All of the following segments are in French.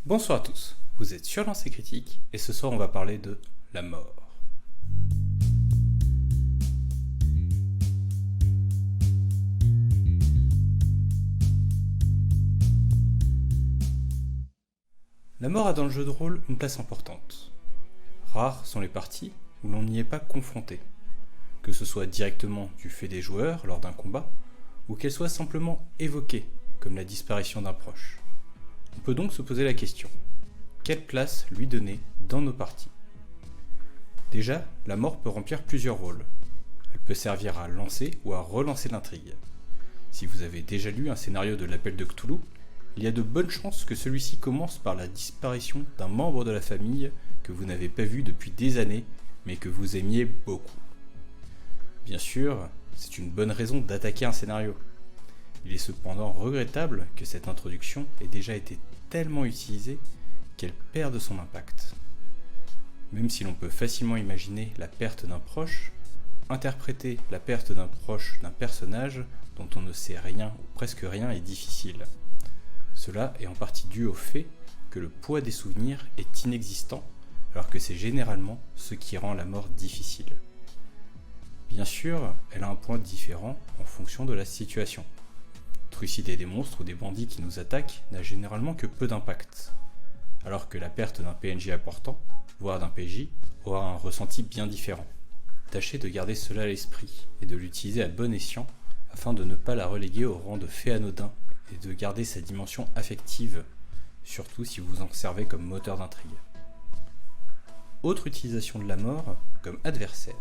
Bonsoir à tous, vous êtes sur Lancer Critique et ce soir on va parler de la mort. La mort a dans le jeu de rôle une place importante. Rares sont les parties où l'on n'y est pas confronté, que ce soit directement du fait des joueurs lors d'un combat, ou qu'elle soit simplement évoquée, comme la disparition d'un proche. On peut donc se poser la question, quelle place lui donner dans nos parties? Déjà, la mort peut remplir plusieurs rôles. Elle peut servir à lancer ou à relancer l'intrigue. Si vous avez déjà lu un scénario de l'Appel de Cthulhu, il y a de bonnes chances que celui-ci commence par la disparition d'un membre de la famille que vous n'avez pas vu depuis des années, mais que vous aimiez beaucoup. Bien sûr, c'est une bonne raison d'attaquer un scénario. Il est cependant regrettable que cette introduction ait déjà été tellement utilisée qu'elle perde son impact. Même si l'on peut facilement imaginer la perte d'un proche, interpréter la perte d'un proche d'un personnage dont on ne sait rien ou presque rien est difficile. Cela est en partie dû au fait que le poids des souvenirs est inexistant, alors que c'est généralement ce qui rend la mort difficile. Bien sûr, elle a un point différent en fonction de la situation. Trucider des monstres ou des bandits qui nous attaquent n'a généralement que peu d'impact, alors que la perte d'un PNJ important, voire d'un PJ, aura un ressenti bien différent. Tâchez de garder cela à l'esprit et de l'utiliser à bon escient afin de ne pas la reléguer au rang de fait anodin et de garder sa dimension affective, surtout si vous en servez comme moteur d'intrigue. Autre utilisation de la mort comme adversaire.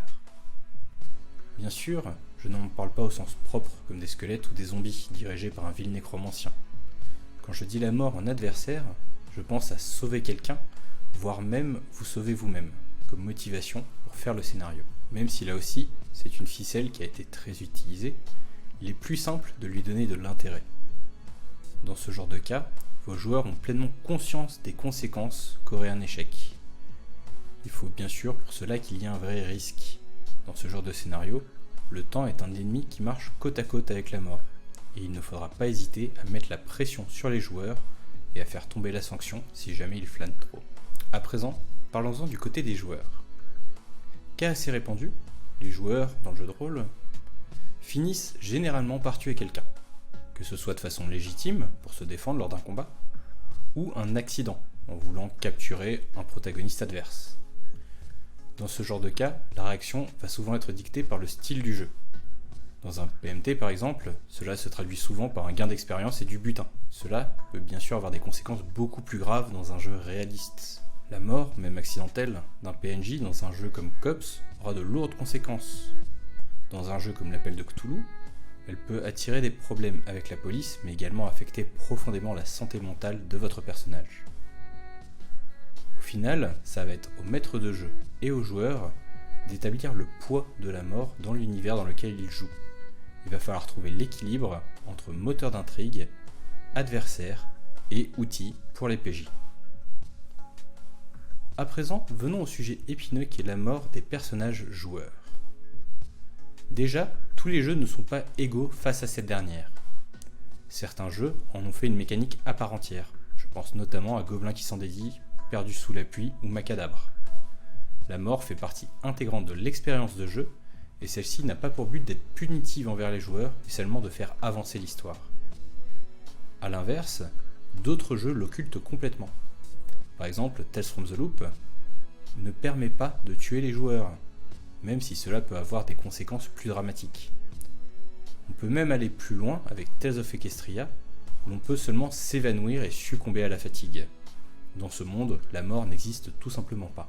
Bien sûr, je n'en parle pas au sens propre comme des squelettes ou des zombies dirigés par un vil nécromancien. Quand je dis la mort en adversaire, je pense à sauver quelqu'un, voire même vous sauver vous-même, comme motivation pour faire le scénario. Même si là aussi, c'est une ficelle qui a été très utilisée, il est plus simple de lui donner de l'intérêt. Dans ce genre de cas, vos joueurs ont pleinement conscience des conséquences qu'aurait un échec. Il faut bien sûr pour cela qu'il y ait un vrai risque. Dans ce genre de scénario, le temps est un ennemi qui marche côte à côte avec la mort, et il ne faudra pas hésiter à mettre la pression sur les joueurs et à faire tomber la sanction si jamais ils flânent trop. À présent, parlons-en du côté des joueurs. Cas assez répandu, les joueurs, dans le jeu de rôle, finissent généralement par tuer quelqu'un, que ce soit de façon légitime, pour se défendre lors d'un combat, ou un accident, en voulant capturer un protagoniste adverse. Dans ce genre de cas, la réaction va souvent être dictée par le style du jeu. Dans un PMT par exemple, cela se traduit souvent par un gain d'expérience et du butin. Cela peut bien sûr avoir des conséquences beaucoup plus graves dans un jeu réaliste. La mort, même accidentelle, d'un PNJ dans un jeu comme Cops aura de lourdes conséquences. Dans un jeu comme l'Appel de Cthulhu, elle peut attirer des problèmes avec la police, mais également affecter profondément la santé mentale de votre personnage. Au final, ça va être au maître de jeu et aux joueurs d'établir le poids de la mort dans l'univers dans lequel ils jouent. Il va falloir trouver l'équilibre entre moteur d'intrigue, adversaire et outils pour les PJ. À présent, venons au sujet épineux qui est la mort des personnages joueurs. Déjà, tous les jeux ne sont pas égaux face à cette dernière. Certains jeux en ont fait une mécanique à part entière. Je pense notamment à Gobelins qui s'en dédient, Perdu sous la pluie ou Macadabre. La mort fait partie intégrante de l'expérience de jeu, et celle-ci n'a pas pour but d'être punitive envers les joueurs, mais seulement de faire avancer l'histoire. A l'inverse, d'autres jeux l'occultent complètement. Par exemple, Tales from the Loop ne permet pas de tuer les joueurs, même si cela peut avoir des conséquences plus dramatiques. On peut même aller plus loin avec Tales of Equestria, où l'on peut seulement s'évanouir et succomber à la fatigue. Dans ce monde, la mort n'existe tout simplement pas.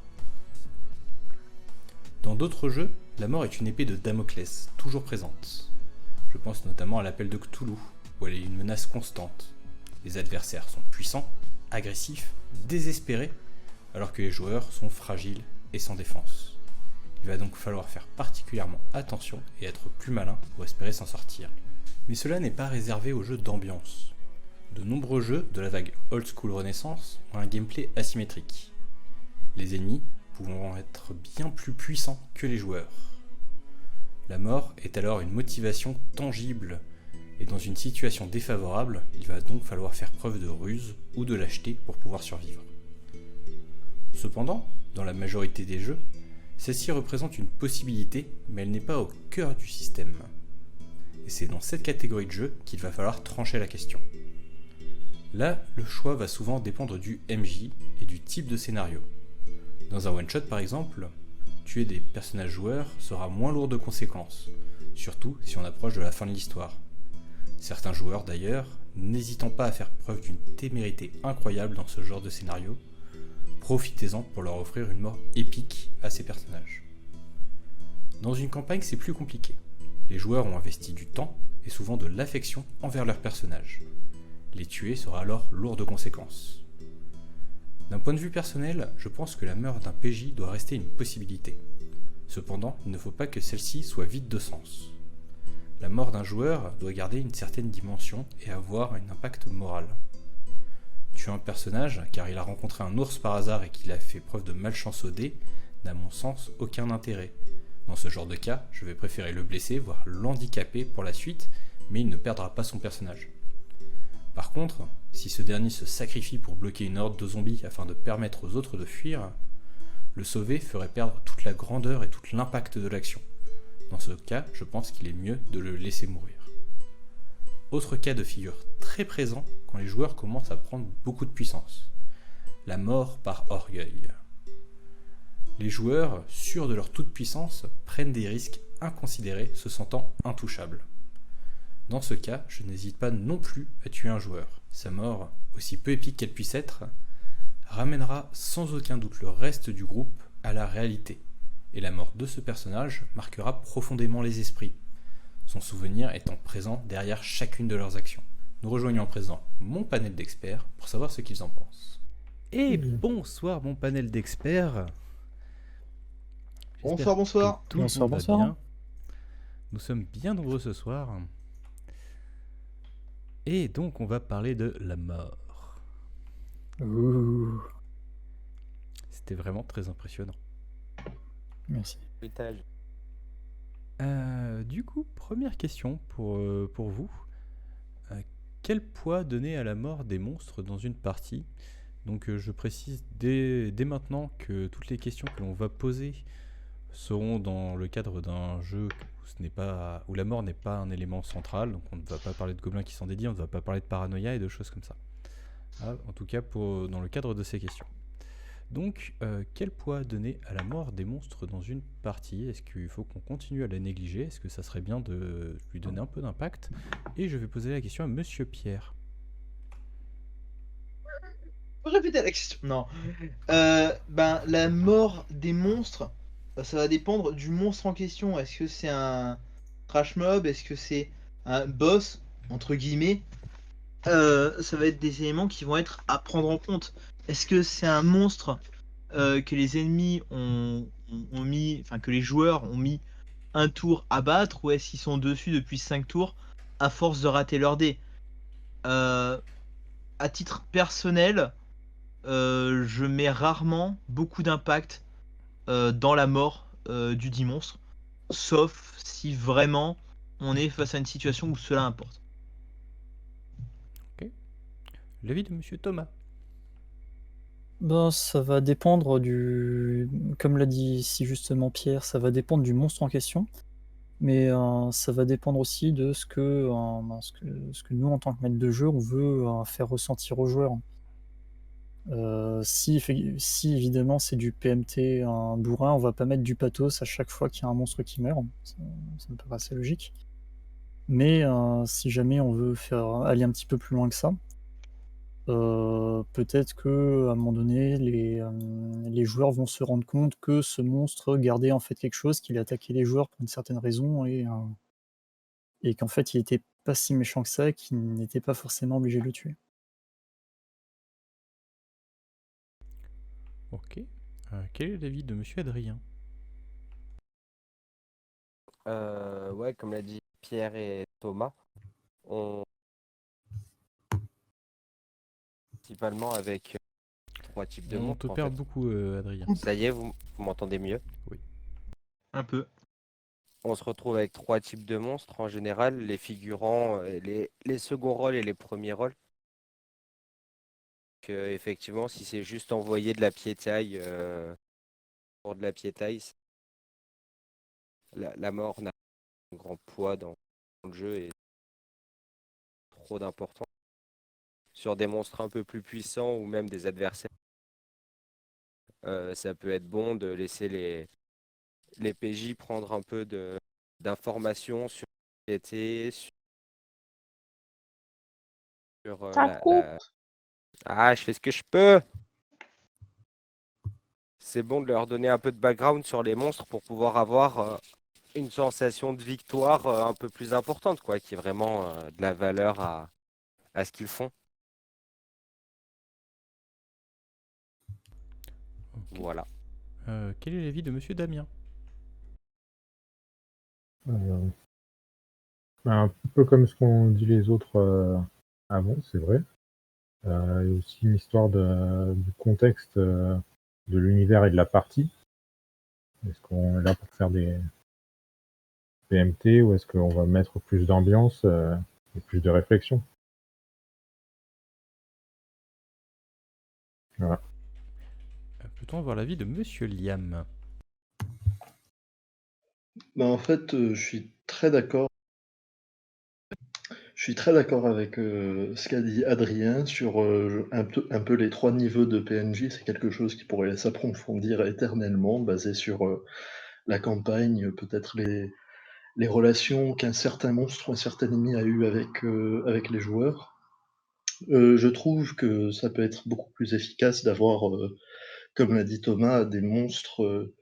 Dans d'autres jeux, la mort est une épée de Damoclès, toujours présente. Je pense notamment à l'Appel de Cthulhu, où elle est une menace constante. Les adversaires sont puissants, agressifs, désespérés, alors que les joueurs sont fragiles et sans défense. Il va donc falloir faire particulièrement attention et être plus malin pour espérer s'en sortir. Mais cela n'est pas réservé aux jeux d'ambiance. De nombreux jeux de la vague Old School Renaissance ont un gameplay asymétrique. Les ennemis pouvant être bien plus puissants que les joueurs. La mort est alors une motivation tangible Et dans une situation défavorable, il va donc falloir faire preuve de ruse ou de lâcheté pour pouvoir survivre. Cependant, dans la majorité des jeux, celle-ci représente une possibilité, mais elle n'est pas au cœur du système. Et c'est dans cette catégorie de jeu qu'il va falloir trancher la question. Là, le choix va souvent dépendre du MJ et du type de scénario. Dans un one-shot par exemple, tuer des personnages joueurs sera moins lourd de conséquences, surtout si on approche de la fin de l'histoire. Certains joueurs d'ailleurs, n'hésitant pas à faire preuve d'une témérité incroyable dans ce genre de scénario, profitez-en pour leur offrir une mort épique à ces personnages. Dans une campagne, c'est plus compliqué. Les joueurs ont investi du temps et souvent de l'affection envers leurs personnages. Les tuer sera alors lourd de conséquences. D'un point de vue personnel, je pense que la mort d'un PJ doit rester une possibilité. Cependant, il ne faut pas que celle-ci soit vide de sens. La mort d'un joueur doit garder une certaine dimension et avoir un impact moral. Tuer un personnage car il a rencontré un ours par hasard et qu'il a fait preuve de malchance au dé n'a à mon sens aucun intérêt. Dans ce genre de cas, je vais préférer le blesser, voire l'handicaper pour la suite, mais il ne perdra pas son personnage. Par contre, si ce dernier se sacrifie pour bloquer une horde de zombies afin de permettre aux autres de fuir, le sauver ferait perdre toute la grandeur et tout l'impact de l'action. Dans ce cas, je pense qu'il est mieux de le laisser mourir. Autre cas de figure très présent quand les joueurs commencent à prendre beaucoup de puissance. La mort par orgueil. Les joueurs, sûrs de leur toute-puissance, prennent des risques inconsidérés, se sentant intouchables. Dans ce cas, je n'hésite pas non plus à tuer un joueur. Sa mort, aussi peu épique qu'elle puisse être, ramènera sans aucun doute le reste du groupe à la réalité. Et la mort de ce personnage marquera profondément les esprits, son souvenir étant présent derrière chacune de leurs actions. Nous rejoignons à présent mon panel d'experts pour savoir ce qu'ils en pensent. Et bonsoir mon panel d'experts. Bonsoir, bonsoir. Tout le monde va bien. Nous sommes bien nombreux ce soir. Et donc on va parler de la mort. Ouh, C'était vraiment très impressionnant. merci. Du coup, première question pour vous. Quel poids donner à la mort des monstres dans une partie? Donc je précise dès maintenant que toutes les questions que l'on va poser seront dans le cadre d'un jeu où la mort n'est pas un élément central. Donc on ne va pas parler de gobelins qui s'en dédient, on ne va pas parler de paranoïa et de choses comme ça. En tout cas dans le cadre de ces questions. Donc, quel poids donner à la mort des monstres dans une partie? Est-ce qu'il faut qu'on continue à la négliger? Est-ce que ça serait bien de lui donner un peu d'impact? Et je vais poser la question à Monsieur Pierre. Faut répéter la question. Non. La mort des monstres, ça va dépendre du monstre en question. Est-ce que c'est un trash mob? Est-ce que c'est un boss, entre guillemets? Ça va être des éléments qui vont être à prendre en compte. Est-ce que c'est un monstre que les ennemis ont mis, enfin que les joueurs ont mis un tour à battre, ou est-ce qu'ils sont dessus depuis 5 tours à force de rater leur dé? À titre personnel, je mets rarement beaucoup d'impact dans la mort du dit monstre, sauf si vraiment on est face à une situation où cela importe. L'avis de Monsieur Thomas. Ben, ça va dépendre comme l'a dit si justement Pierre, ça va dépendre du monstre en question, mais ça va dépendre aussi de ce que nous, en tant que maître de jeu, on veut faire ressentir aux joueurs. Si évidemment c'est du PMT un bourrin, on va pas mettre du pathos à chaque fois qu'il y a un monstre qui meurt, ça me paraît assez logique. Mais si jamais on veut aller un petit peu plus loin que ça, peut-être que à un moment donné, les joueurs vont se rendre compte que ce monstre gardait en fait quelque chose, qu'il attaquait les joueurs pour une certaine raison et qu'en fait il était pas si méchant que ça, et qu'il n'était pas forcément obligé de le tuer. Ok. Quel est l'avis de Monsieur Adrien? Ouais, comme l'a dit Pierre et Thomas, on principalement avec 3 types de On monstres te en perd fait. beaucoup, Adrien. Ça y est, vous m'entendez mieux? Un peu. on se retrouve avec 3 types de monstres en général, les figurants, les seconds rôles et les premiers rôles. Effectivement, si c'est juste envoyer de la piétaille pour de la piétaille, la mort n'a pas un grand poids dans le jeu et trop d'importance. Sur des monstres un peu plus puissants ou même des adversaires, ça peut être bon de laisser les PJ prendre un peu d'informations sur la société, sur Ça coupe. Ah, je fais ce que je peux! C'est bon de leur donner un peu de background sur les monstres pour pouvoir avoir une sensation de victoire un peu plus importante, quoi, qui est vraiment de la valeur à ce qu'ils font. Ok. Voilà. Quel est l'avis de Monsieur Damien? Euh, un peu comme ce qu'ont dit les autres avant, c'est vrai. Il y a aussi une histoire du contexte de l'univers et de la partie. Est-ce qu'on est là pour faire des PMT ou est-ce qu'on va mettre plus d'ambiance et plus de réflexion? Voilà. Peut-on avoir l'avis de Monsieur Liam? En fait, je suis très d'accord. Je suis très d'accord avec ce qu'a dit Adrien sur un peu les 3 niveaux de PNJ. C'est quelque chose qui pourrait s'approfondir éternellement, basé sur la campagne, peut-être les relations qu'un certain monstre ou un certain ennemi a eu avec les joueurs. Je trouve que ça peut être beaucoup plus efficace d'avoir, comme l'a dit Thomas, des monstres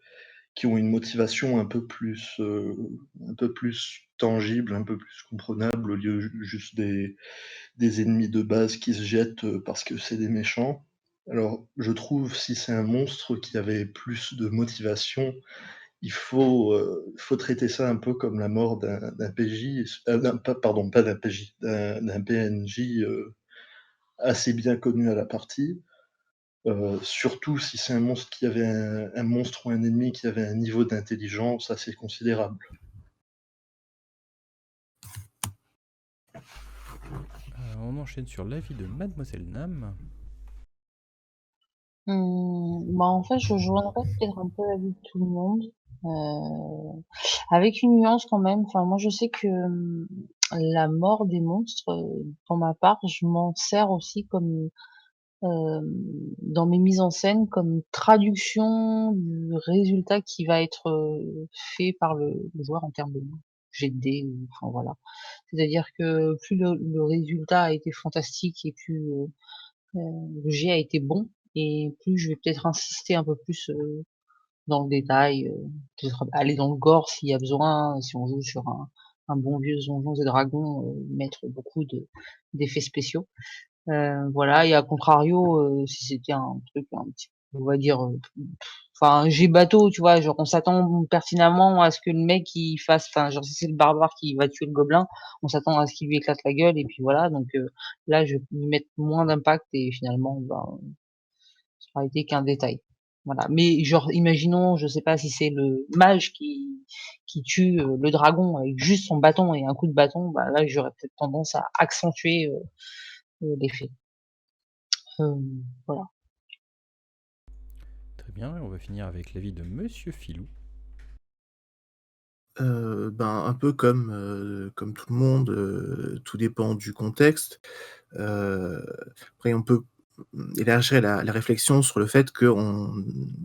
qui ont une motivation un peu plus tangible, un peu plus comprenable, au lieu juste des ennemis de base qui se jettent parce que c'est des méchants. Alors, je trouve si c'est un monstre qui avait plus de motivation, faut traiter ça un peu comme la mort d'un PJ, pardon, pas d'un PJ, d'un PNJ assez bien connu à la partie. Surtout si c'est un monstre qui avait un monstre ou un ennemi qui avait un niveau d'intelligence assez considérable. On enchaîne sur l'avis de Mademoiselle Nam. En fait, je joindrais peut-être un peu l'avis de tout le monde, avec une nuance quand même. Enfin, moi, je sais que la mort des monstres, pour ma part, je m'en sers aussi comme dans mes mises en scène, comme traduction du résultat qui va être fait par le joueur en termes de jet de dés, ou enfin voilà. C'est-à-dire que plus le résultat a été fantastique et plus le jet a été bon, et plus je vais peut-être insister un peu plus dans le détail, peut-être aller dans le gore s'il y a besoin, si on joue sur un bon vieux Donjons et Dragons, mettre beaucoup d'effets spéciaux. Voilà, et à contrario, si c'était un truc un petit peu, on va dire, enfin, un jet bateau, tu vois? Genre, on s'attend pertinemment à ce que le mec il fasse, enfin, genre, si c'est le barbare qui va tuer le gobelin, on s'attend à ce qu'il lui éclate la gueule, et puis voilà. Donc là, je vais y mettre moins d'impact, et finalement, ben, ça aura été qu'un détail. Voilà. Mais genre, imaginons, je sais pas si c'est le mage qui tue le dragon avec juste son bâton et un coup de bâton, bah là, j'aurais peut-être tendance à accentuer l'effet. Voilà. Très bien, et on va finir avec l'avis de Monsieur Filou. Un peu comme tout le monde, tout dépend du contexte. Après on peut élargir la réflexion sur le fait que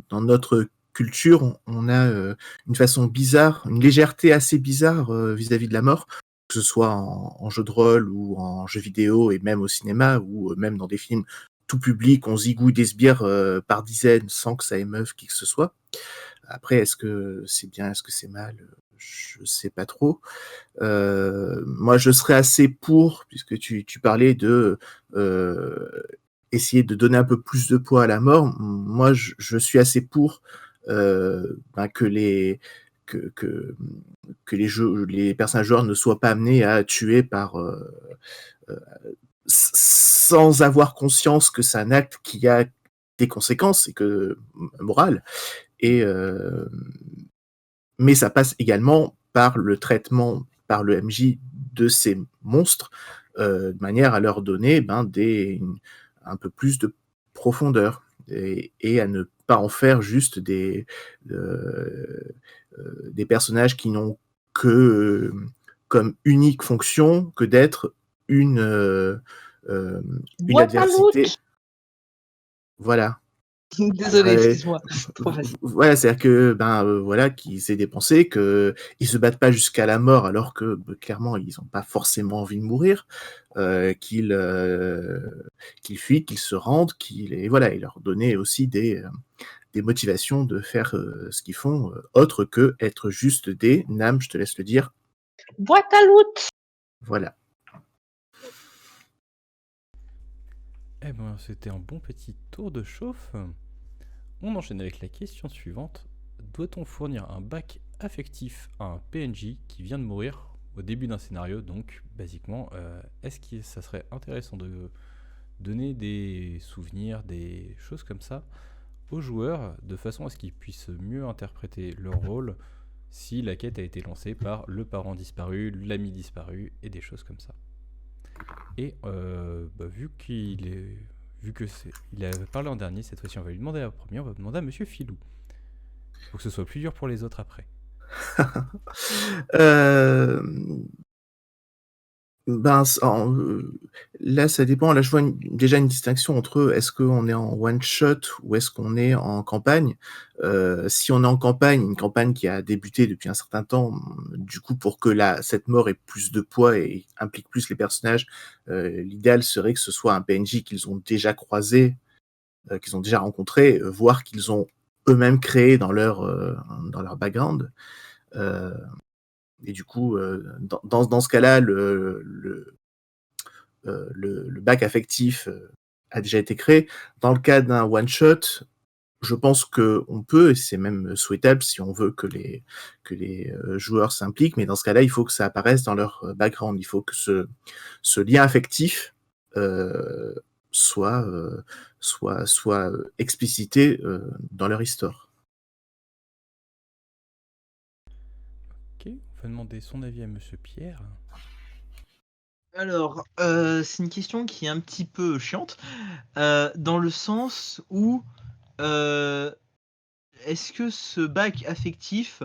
dans notre culture, on a, une façon bizarre, une légèreté assez bizarre, vis-à-vis de la mort, que ce soit en jeu de rôle ou en jeu vidéo et même au cinéma ou, même dans des films tout public, on zigouille des sbires, par dizaines sans que ça émeuve qui que ce soit. Après, est-ce que c'est bien, est-ce que c'est mal? Je sais pas trop. Moi, je serais assez pour, puisque tu parlais de essayer de donner un peu plus de poids à la mort. Moi, je suis assez pour que les personnages joueurs ne soient pas amenés à tuer par sans avoir conscience que c'est un acte qui a des conséquences et que morales. Et mais ça passe également par le traitement par le MJ de ces monstres, de manière à leur donner, un peu plus de profondeur et à ne pas en faire juste des personnages qui n'ont que, comme unique fonction que d'être une, une Boîte à adversité. loot. Voilà. Désolé, Ouais, excuse-moi, c'est trop facile. voilà, c'est-à-dire que, voilà, qu'ils aient des pensées, qu'ils se battent pas jusqu'à la mort alors que, clairement, ils ont pas forcément envie de mourir, qu'ils fuient, qu'ils se rendent, et voilà, et leur donner aussi des motivations de faire, ce qu'ils font, autre que être juste des Nam, je te laisse le dire. Boîte à loot. Voilà. Eh ben, c'était un bon petit tour de chauffe. On enchaîne avec la question suivante. Doit-on fournir un bac affectif à un PNJ qui vient de mourir au début d'un scénario? Donc, basiquement, est-ce que ça serait intéressant de donner des souvenirs, des choses comme ça aux joueurs, de façon à ce qu'ils puissent mieux interpréter leur rôle si la quête a été lancée par le parent disparu, l'ami disparu, et des choses comme ça. Et vu qu'il a parlé en dernier, cette fois-ci on va lui demander la première, on va demander à Monsieur Filou. Pour que ce soit plus dur pour les autres après. Euh, là, ça dépend. Là, je vois déjà une distinction entre est-ce qu'on est en one-shot ou est-ce qu'on est en campagne. Si on est en campagne, une campagne qui a débuté depuis un certain temps, du coup, pour que cette mort ait plus de poids et implique plus les personnages, l'idéal serait que ce soit un PNJ qu'ils ont déjà croisé, qu'ils ont déjà rencontré, voire qu'ils ont eux-mêmes créé dans leur background. Et du coup, dans ce cas-là, le bac affectif a déjà été créé. Dans le cas d'un one-shot, je pense qu'on peut, et c'est même souhaitable si on veut que les joueurs s'impliquent, mais dans ce cas-là, il faut que ça apparaisse dans leur background. Il faut que ce lien affectif soit explicité dans leur histoire. Ok, on va demander son avis à Monsieur Pierre. Alors, c'est une question qui est un petit peu chiante, dans le sens où est-ce que ce bac affectif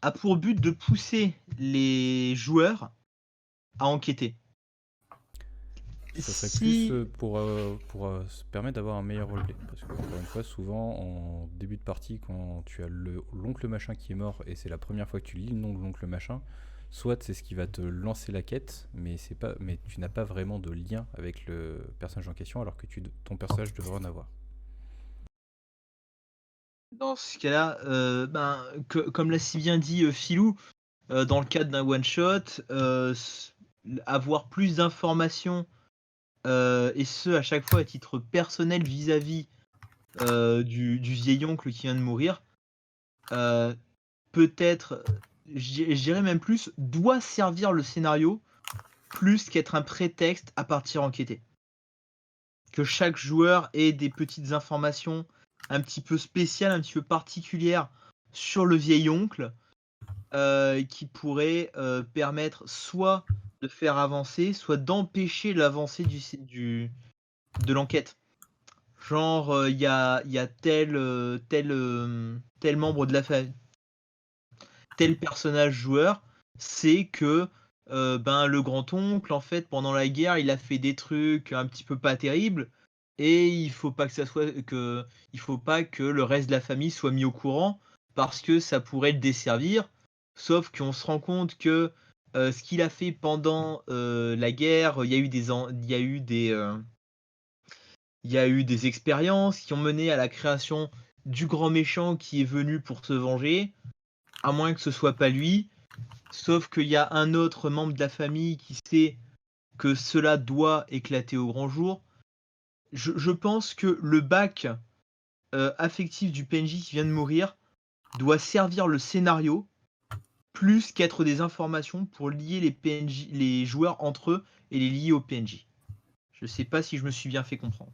a pour but de pousser les joueurs à enquêter? Ça serait plus pour se permettre d'avoir un meilleur roleplay. Parce que, encore une fois, souvent, en début de partie, quand tu as l'oncle machin qui est mort et c'est la première fois que tu lis le nom de l'oncle machin, soit c'est ce qui va te lancer la quête, mais tu n'as pas vraiment de lien avec le personnage en question, alors que ton personnage devrait en avoir. Dans ce cas-là, comme l'a si bien dit Filou, dans le cadre d'un one-shot, avoir plus d'informations, et ce à chaque fois à titre personnel vis-à-vis du vieil oncle qui vient de mourir, peut-être, je dirais même plus, doit servir le scénario plus qu'être un prétexte à partir enquêter. Que chaque joueur ait des petites informations un petit peu spéciales, un petit peu particulières sur le vieil oncle, qui pourraient permettre soit de faire avancer, soit d'empêcher l'avancée de l'enquête. Genre, il y a tel membre de la famille, tel personnage joueur, c'est que le grand-oncle, en fait, pendant la guerre, il a fait des trucs un petit peu pas terribles, et il faut pas que le reste de la famille soit mis au courant, parce que ça pourrait le desservir. Sauf qu'on se rend compte que ce qu'il a fait pendant la guerre, il y a eu des expériences qui ont mené à la création du grand méchant qui est venu pour se venger, à moins que ce soit pas lui. Sauf qu'il y a un autre membre de la famille qui sait que cela doit éclater au grand jour. Je pense que le bac affectif du PNJ qui vient de mourir doit servir le scénario plus qu'être des informations pour lier les joueurs entre eux et les lier au PNJ. Je sais pas si je me suis bien fait comprendre.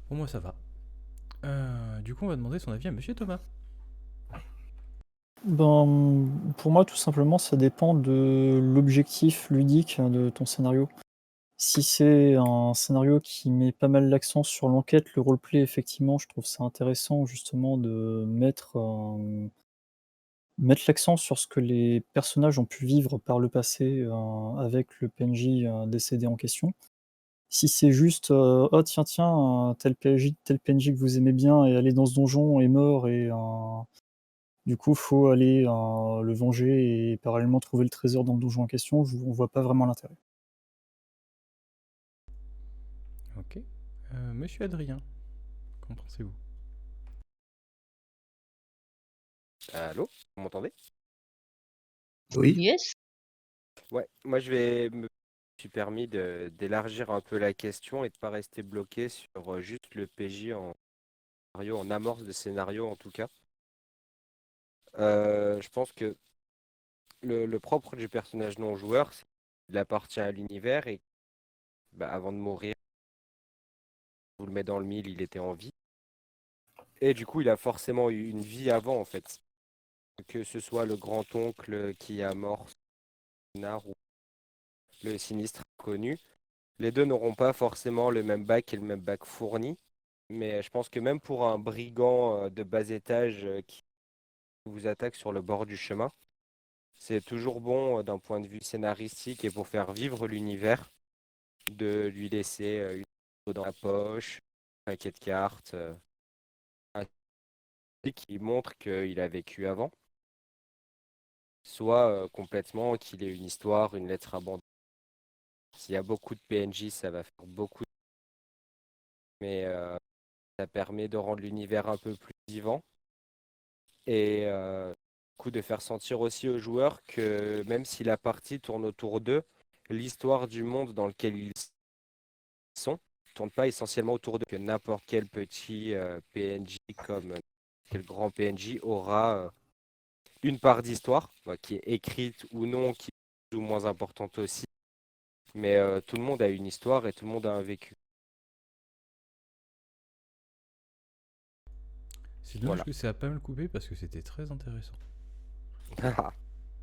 Pour moi, ça va. Du coup, on va demander son avis à Monsieur Thomas. Ben, pour moi, tout simplement, ça dépend de l'objectif ludique de ton scénario. Si c'est un scénario qui met pas mal l'accent sur l'enquête, le roleplay, effectivement, je trouve ça intéressant justement de mettre l'accent sur ce que les personnages ont pu vivre par le passé, avec le PNJ, décédé en question. Si c'est juste, «Oh tiens, tel PNJ que vous aimez bien est allé dans ce donjon, est mort et du coup faut aller, le venger et parallèlement trouver le trésor dans le donjon en question», on voit pas vraiment l'intérêt. Ok. Monsieur Adrien, qu'en pensez-vous? Allô? Vous m'entendez? Oui. Yes. Ouais, moi me suis permis d'élargir un peu la question et de pas rester bloqué sur juste le PJ en scénario, en amorce de scénario en tout cas. Je pense que le propre du personnage non joueur, c'est qu'il appartient à l'univers et bah, avant de mourir, on vous le met dans le mille, il était en vie. Et du coup, il a forcément eu une vie avant en fait. Que ce soit le grand-oncle qui amorce le scénar ou le sinistre connu. Les deux n'auront pas forcément le même bac et le même bac fourni, mais je pense que même pour un brigand de bas étage qui vous attaque sur le bord du chemin, c'est toujours bon d'un point de vue scénaristique et pour faire vivre l'univers, de lui laisser une photo dans la poche, un paquet de cartes, un truc qui montre qu'il a vécu avant, soit complètement qu'il ait une histoire, une lettre abandonnée. S'il y a beaucoup de PNJ, ça va faire beaucoup, mais ça permet de rendre l'univers un peu plus vivant et du coup de faire sentir aussi aux joueurs que même si la partie tourne autour d'eux, l'histoire du monde dans lequel ils sont ne tourne pas essentiellement autour d'eux, que n'importe quel petit PNJ comme quel grand PNJ aura une part d'histoire, qui est écrite ou non, qui est plus ou moins importante aussi, mais tout le monde a une histoire et tout le monde a un vécu. C'est dommage Voilà. que ça a pas mal coupé parce que c'était très intéressant.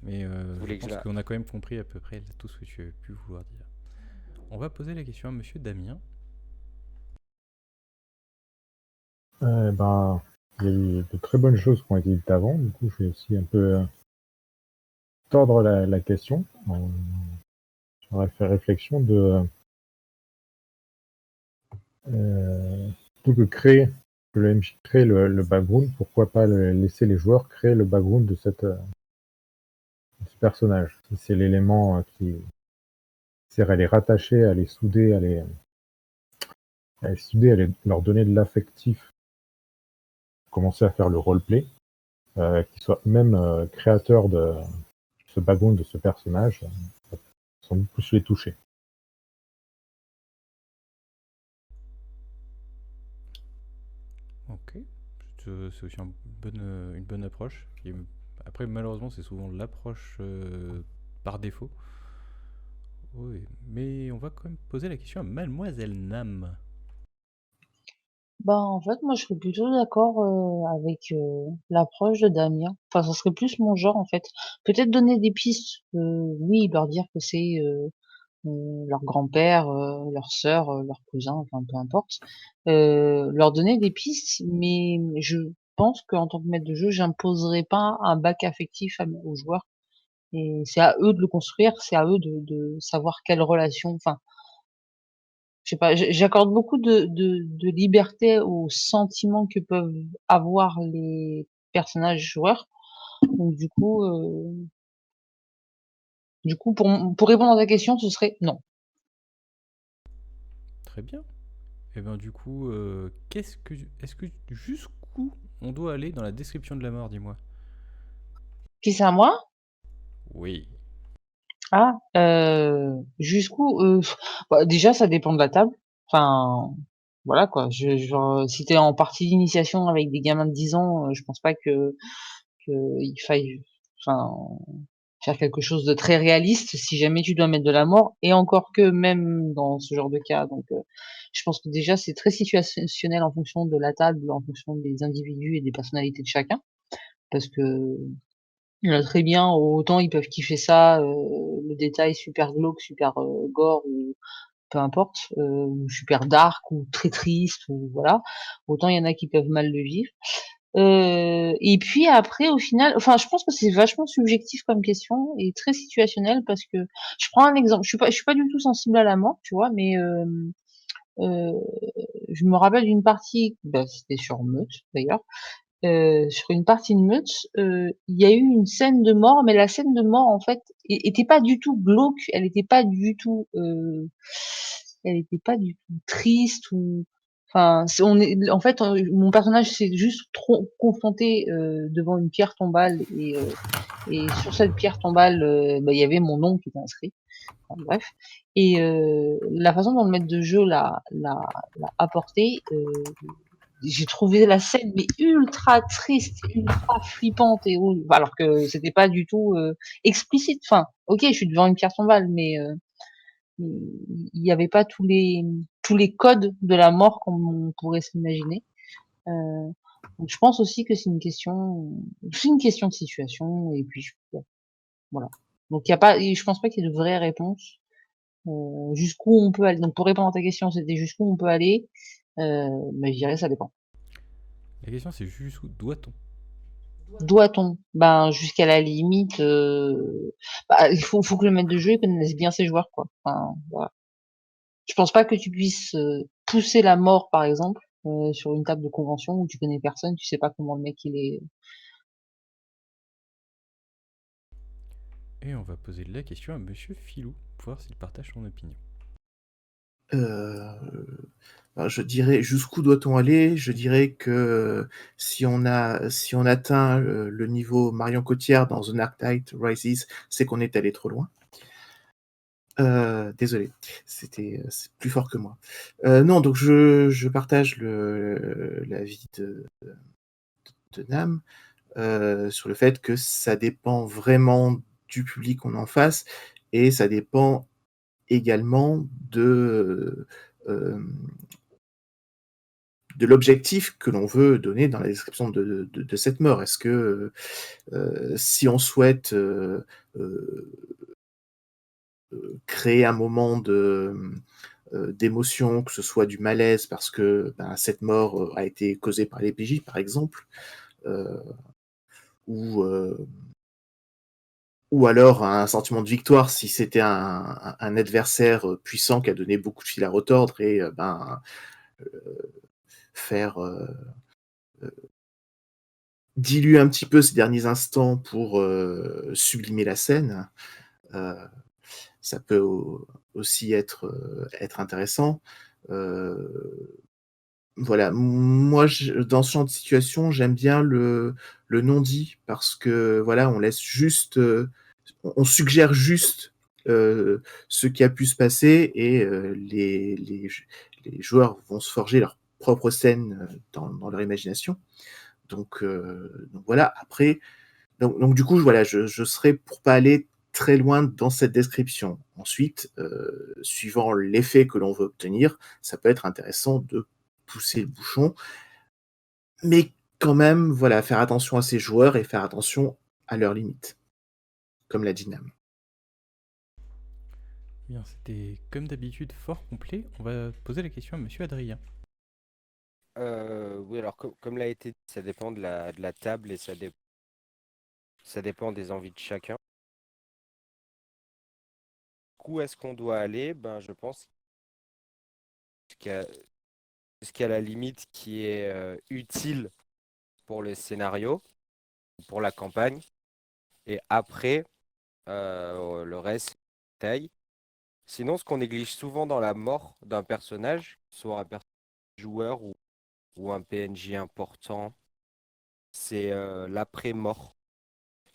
Mais Vous je voulez que je pense la... qu'on a quand même compris à peu près tout ce que tu as pu vouloir dire. On va poser la question à monsieur Damien. Ben, il y a eu de très bonnes choses qui ont été dites avant. Du coup, je vais aussi un peu tordre la question. J'aurais fait réflexion de plutôt que le MJ crée le background, pourquoi pas laisser les joueurs créer le background de de ce personnage. Si c'est l'élément qui sert à les rattacher, à les souder, leur donner de l'affectif, commencer à faire le roleplay, qu'ils soient même créateurs de ce background de ce personnage, ça va sans doute plus les toucher. Ok. C'est aussi une bonne approche. Après, malheureusement, c'est souvent l'approche par défaut. Oui, mais on va quand même poser la question à Mademoiselle Nam. Bah, en fait, moi, je serais plutôt d'accord, avec, l'approche de Damien. Enfin, ça serait plus mon genre, en fait. Peut-être donner des pistes, oui, leur dire que c'est, leur grand-père, leur sœur, leur cousin, enfin, peu importe. Leur donner des pistes, mais je pense qu'en tant que maître de jeu, j'imposerai pas un bac affectif aux joueurs et c'est à eux de le construire, c'est à eux de savoir quelle relation enfin, je sais pas, j'accorde beaucoup de liberté aux sentiments que peuvent avoir les personnages joueurs. Donc du coup pour répondre à ta question, ce serait non. Très bien. Et bien du coup, est-ce que jusqu'où on doit aller dans la description de la mort, dis-moi? Qui c'est à moi? Oui. Ah, jusqu'où? Bah, déjà ça dépend de la table. Enfin, voilà quoi. Genre, si tu en partie d'initiation avec des gamins de 10 ans, je pense pas qu'il faille enfin faire quelque chose de très réaliste si jamais tu dois mettre de la mort et encore que même dans ce genre de cas donc je pense que déjà c'est très situationnel en fonction de la table, en fonction des individus et des personnalités de chacun parce que Très bien, autant ils peuvent kiffer ça, le détail super glauque, super, gore ou peu importe, ou super dark ou très triste ou voilà. Autant il y en a qui peuvent mal le vivre. Et puis après au final enfin je pense que c'est vachement subjectif comme question et très situationnel parce que je prends un exemple, je suis pas du tout sensible à la mort, tu vois? Mais, heu, je me rappelle d'une partie, bah, c'était sur Meute d'ailleurs, sur une partie de Meute, il y a eu une scène de mort, mais la scène de mort en fait était pas du tout glauque, elle était pas du tout triste ou enfin c'est on est en fait, mon personnage s'est juste trop confronté, devant une pierre tombale et sur cette pierre tombale, bah, il y avait mon nom qui était inscrit. Enfin bref et la façon dont le maître de jeu l'a apporté, j'ai trouvé la scène mais ultra triste, ultra flippante et alors que c'était pas du tout, explicite. Enfin, OK, je suis devant une pierre tombale, mais il y avait pas tous les codes de la mort comme on pourrait s'imaginer. Heu, donc je pense aussi que c'est une question de situation et puis bon, voilà. Donc il y a pas et je pense pas qu'il y ait de vraies réponses. Jusqu'où on peut aller donc pour répondre à ta question, c'était jusqu'où on peut aller, bah, je dirais ça dépend. La question c'est jusqu'où doit-on? Doit-on? Ben, jusqu'à la limite, bah, il faut que le maître de jeu, il connaisse bien ses joueurs, quoi. Enfin, voilà. Je pense pas que tu puisses, pousser la mort, par exemple, sur une table de convention où tu connais personne, tu sais pas comment le mec il est. Et on va poser la question à Monsieur Filou, pour voir s'il partage son opinion. Euh, je dirais jusqu'où doit-on aller? Je dirais que si on atteint le niveau Marion Cotillard dans The Dark Knight Rises, c'est qu'on est allé trop loin. Désolé, c'est plus fort que moi. Non, donc je partage l'avis de Nam sur le fait que ça dépend vraiment du public qu'on en face et ça dépend également de l'objectif que l'on veut donner dans la description de cette mort. Est-ce que si on souhaite créer un moment d'émotion, que ce soit du malaise parce que cette mort a été causée par les PJ, par exemple, euh, ou, euh, ou alors un sentiment de victoire si c'était un adversaire puissant qui a donné beaucoup de fil à retordre et faire diluer un petit peu ces derniers instants pour sublimer la scène. Euh, Ça peut aussi être intéressant. Voilà, moi, dans ce genre de situation, j'aime bien le non-dit parce que voilà, on laisse juste, on suggère juste ce qui a pu se passer et les joueurs vont se forger leur propre scène dans leur imagination. Donc voilà, après, donc du coup, voilà, je serais pour pas aller très loin dans cette description. Ensuite, suivant l'effet que l'on veut obtenir, ça peut être intéressant de pousser le bouchon, mais quand même, voilà, faire attention à ses joueurs et faire attention à leurs limites, comme l'a dit Nam. Bien, c'était comme d'habitude fort complet. On va poser la question à Monsieur Adrien. Oui, alors comme l'a été dit, ça dépend de la table et ça dépend des envies de chacun. Où est-ce qu'on doit aller? Ben, je pense jusqu'à la limite qui est utile pour le scénario, pour la campagne. Et après, le reste, c'est détail. Sinon, ce qu'on néglige souvent dans la mort d'un personnage, soit un personnage joueur ou un PNJ important, c'est l'après-mort.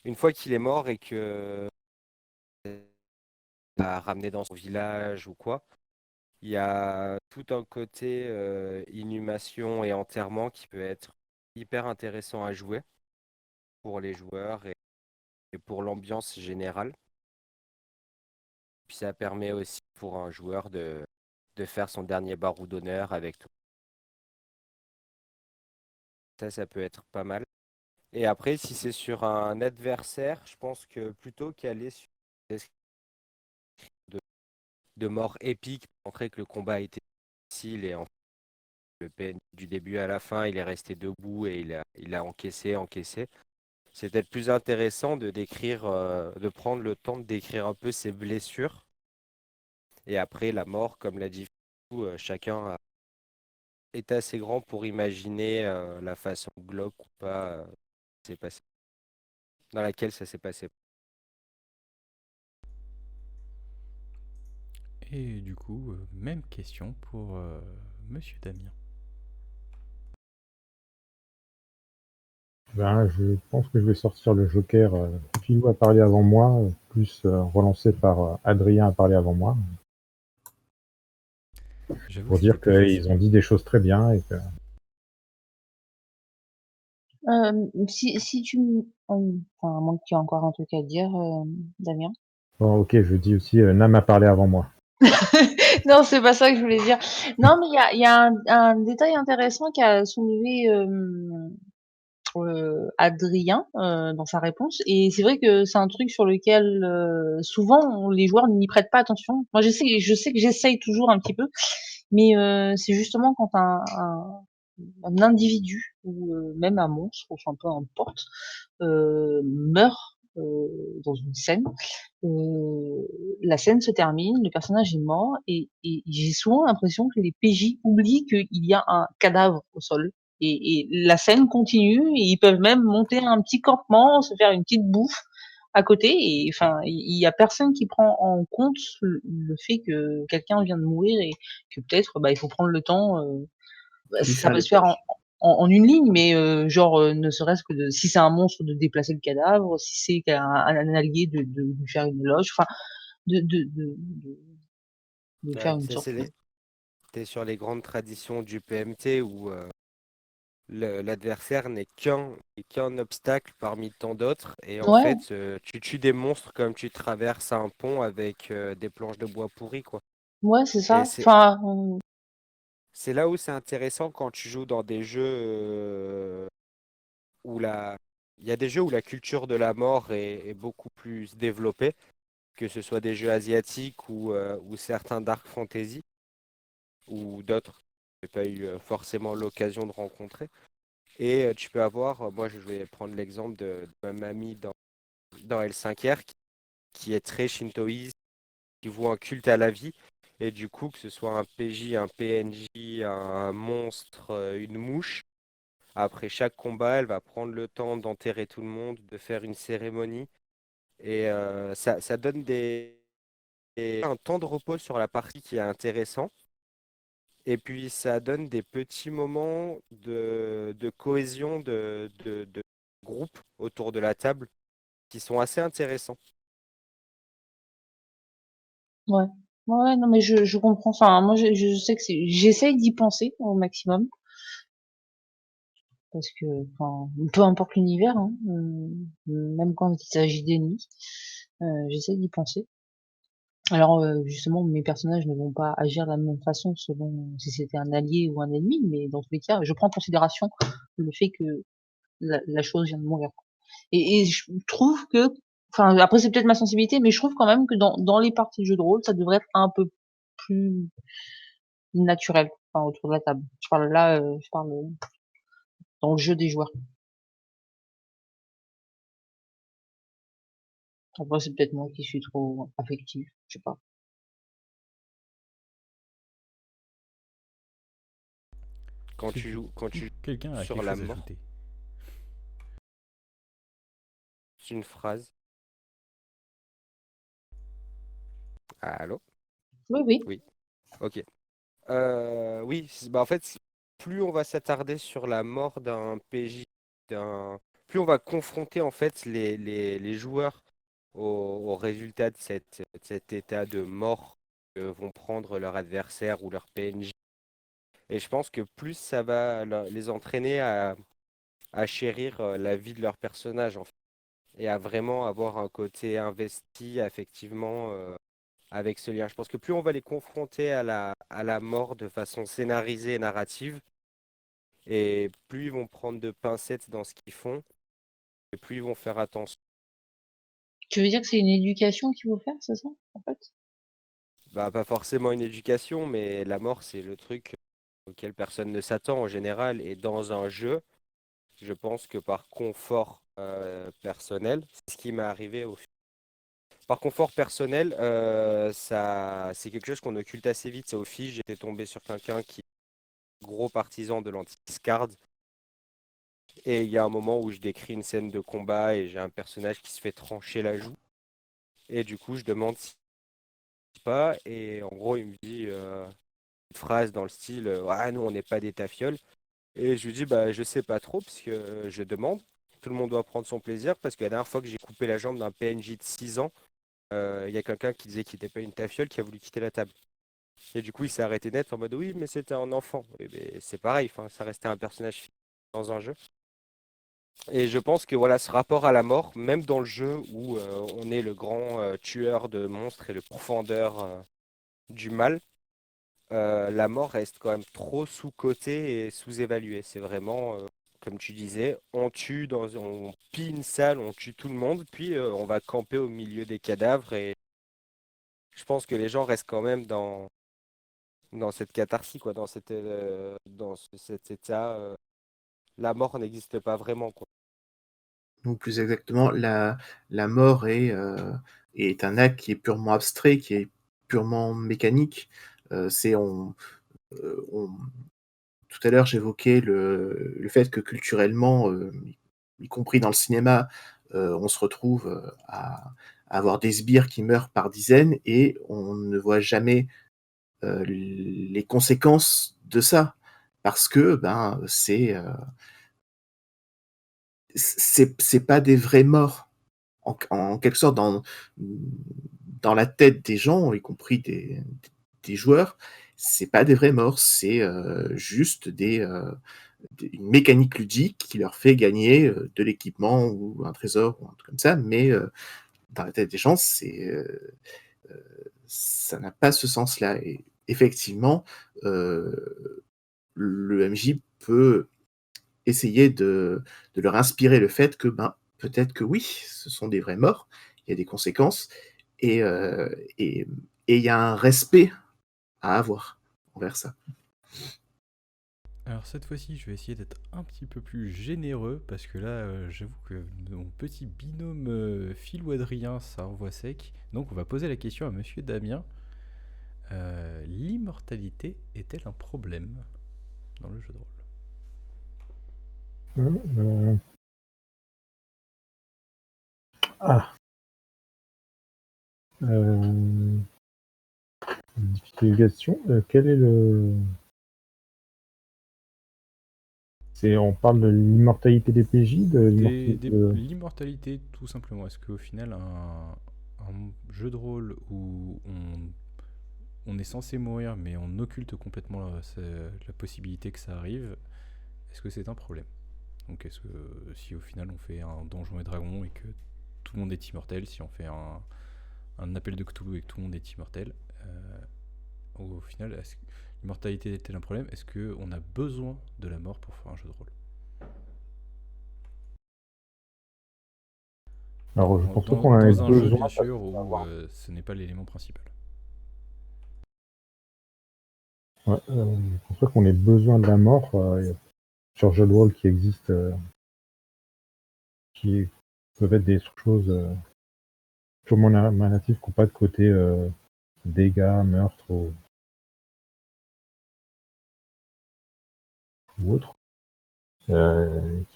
Une fois qu'il est mort et que a ramené dans son village ou quoi, il y a tout un côté inhumation et enterrement qui peut être hyper intéressant à jouer pour les joueurs et pour l'ambiance générale. Puis ça permet aussi pour un joueur de faire son dernier barreau d'honneur avec tout. Ça peut être pas mal. Et après, si c'est sur un adversaire, je pense que plutôt qu'aller sur des de, de mort épique, pour montrer que le combat a été difficile et en fait, le PNJ du début à la fin, il est resté debout et il a encaissé. C'est peut-être plus intéressant de décrire, de prendre le temps de décrire un peu ses blessures. Et après, la mort, comme l'a dit Fou, chacun est assez grand pour imaginer la façon glauque ou pas s'est passé, dans laquelle ça s'est passé. Et du coup, même question pour Monsieur Damien. Ben, je pense que je vais sortir le Joker. Philou a parlé avant moi, plus relancé par Adrien a parlé avant moi, J'avoue pour que c'était dire plus facile. qu'ils ont dit des choses très bien et que Si tu me enfin, à moins que tu aies encore un truc à dire, Damien? bon, ok, je dis aussi Nam a parlé avant moi. Non, c'est pas ça que je voulais dire. Non, mais il y a un détail intéressant qu'a soulevé, Adrien, dans sa réponse et c'est vrai que c'est un truc sur lequel, souvent les joueurs n'y prêtent pas attention. Moi, je sais que j'essaye toujours un petit peu, mais c'est justement quand un individu ou même un monstre, enfin peu importe, meurt, dans une scène, heu, la scène se termine, le personnage est mort et j'ai souvent l'impression que les PJ oublient qu'il y a un cadavre au sol et la scène continue et ils peuvent même monter un petit campement, se faire une petite bouffe à côté et enfin, il y a personne qui prend en compte le fait que quelqu'un vient de mourir et que peut-être, bah, il faut prendre le temps, bah, Lui ça faire peut les se faire en poches. une ligne, mais genre, ne serait-ce que de si c'est un monstre, de déplacer le cadavre, si c'est un allié de lui faire une éloge, enfin de faire Ouais, une ça, sorte de t'es sur les grandes traditions du PMT où l'adversaire n'est qu'un obstacle parmi tant d'autres. Et en ouais, fait, tu tues des monstres comme tu traverses un pont avec des planches de bois pourries, quoi. ouais, c'est Et ça. c'est Enfin, c'est là où c'est intéressant quand tu joues dans des jeux où il y a des jeux où la culture de la mort est beaucoup plus développée, que ce soit des jeux asiatiques ou certains dark fantasy ou d'autres que tu n'as pas eu forcément l'occasion de rencontrer. Et tu peux avoir, moi je vais prendre l'exemple de ma mamie dans L5R qui est très shintoïste, qui voit un culte à la vie. Et du coup, que ce soit un PJ, un PNJ, un monstre, une mouche, après chaque combat, elle va prendre le temps d'enterrer tout le monde, de faire une cérémonie. Et ça donne un temps de repos sur la partie qui est intéressant. Et puis ça donne des petits moments de cohésion de groupe autour de la table qui sont assez intéressants. ouais. Ouais, non, mais je comprends. Enfin, moi, je sais que j'essaye d'y penser au maximum parce que, enfin, peu importe l'univers, hein, même quand il s'agit d'ennemis, j'essaye d'y penser. Alors, justement, mes personnages ne vont pas agir de la même façon selon si c'était un allié ou un ennemi, mais dans tous les cas, je prends en considération le fait que la chose vient de mourir. Et je trouve que enfin, après c'est peut-être ma sensibilité, mais je trouve quand même que dans les parties de jeux de rôle, ça devrait être un peu plus naturel, enfin, autour de la table. Je parle là, je parle, dans le jeu des joueurs. Après c'est peut-être moi qui suis trop affective, je sais pas. Quand tu joues, quand tu joues Quelqu'un a sur quelque la chose à mort, ajouter. c'est une phrase. Allô? Oui, oui. Oui, ok. Oui, bah en fait, plus on va s'attarder sur la mort d'un PJ, plus on va confronter en fait les joueurs au résultat de cet état de mort que vont prendre leur adversaire ou leur PNJ. Et je pense que plus ça va les entraîner à chérir la vie de leur personnage en fait, et à vraiment avoir un côté investi effectivement avec ce lien. Je pense que plus on va les confronter à la mort de façon scénarisée et narrative, et plus ils vont prendre de pincettes dans ce qu'ils font, et plus ils vont faire attention. Tu veux dire que c'est une éducation qu'il faut faire, c'est ça, en fait? Bah, pas forcément une éducation, mais la mort, c'est le truc auquel personne ne s'attend en général. Et dans un jeu, je pense que par confort personnel, c'est ce qui m'est arrivé au par confort personnel, c'est quelque chose qu'on occulte assez vite. C'est au fil, j'étais tombé sur quelqu'un qui est gros partisan de l'anti-discard. Et il y a un moment où je décris une scène de combat et j'ai un personnage qui se fait trancher la joue. Et du coup, je demande si pas. Et en gros, il me dit une phrase dans le style ah, nous, on n'est pas des tafioles. Et je lui dis bah, je sais pas trop, parce que je demande. Tout le monde doit prendre son plaisir, parce que la dernière fois que j'ai coupé la jambe d'un PNJ de 6 ans, il y a quelqu'un qui disait qu'il n'était pas une tafiole qui a voulu quitter la table. Et du coup, il s'est arrêté net en mode oui, mais c'était un enfant. Et ben, c'est pareil, ça restait un personnage dans un jeu. Et je pense que voilà, ce rapport à la mort, même dans le jeu où on est le grand tueur de monstres et le profondeur du mal, la mort reste quand même trop sous-cotée et sous-évaluée. C'est vraiment, comme tu disais, on pille une salle, on tue tout le monde, puis on va camper au milieu des cadavres. Et je pense que les gens restent quand même dans cette catharsis, quoi, cet état. La mort n'existe pas vraiment, quoi. Ou plus exactement, la mort est un acte qui est purement abstrait, qui est purement mécanique. C'est on Tout à l'heure, j'évoquais le fait que culturellement, y compris dans le cinéma, on se retrouve, à avoir des sbires qui meurent par dizaines et on ne voit jamais, les conséquences de ça. Parce que, ben, c'est pas des vrais morts. En quelque sorte, dans la tête des gens, y compris des joueurs, c'est pas des vrais morts, c'est juste une mécanique ludique qui leur fait gagner de l'équipement ou un trésor ou un truc comme ça, mais dans la tête des gens, ça n'a pas ce sens-là. Et effectivement, le MJ peut essayer de leur inspirer le fait que, ben, peut-être que oui, ce sont des vrais morts, il y a des conséquences, et il y a un respect à avoir envers ça. Alors cette fois-ci, je vais essayer d'être un petit peu plus généreux parce que là, j'avoue que mon petit binôme Phil ou Adrien, ça envoie sec. Donc on va poser la question à Monsieur Damien. L'immortalité est-elle un problème dans le jeu de rôle? Difficile question. Quel est le... On parle de l'immortalité des PJ, de L'immortalité, tout simplement. Est-ce qu'au final, un jeu de rôle où on est censé mourir, mais on occulte complètement la possibilité que ça arrive, est-ce que c'est un problème? Donc est-ce que si au final on fait un Donjon et Dragon et que tout le monde est immortel, si on fait un appel de Cthulhu et que tout le monde est immortel, au final, est-ce que l'immortalité est-elle un problème? Est-ce qu'on a besoin de la mort pour faire un jeu de rôle? Alors, je pense pas qu'on en ait dans un jeu, besoin. bien sûr, où ce n'est pas l'élément principal. Ouais, je pense pas qu'on ait besoin de la mort. Il y a plusieurs jeux de rôle qui existent, qui peuvent être des choses purement narratives, qui n'ont pas de côté dégâts, meurtres ou autre, qui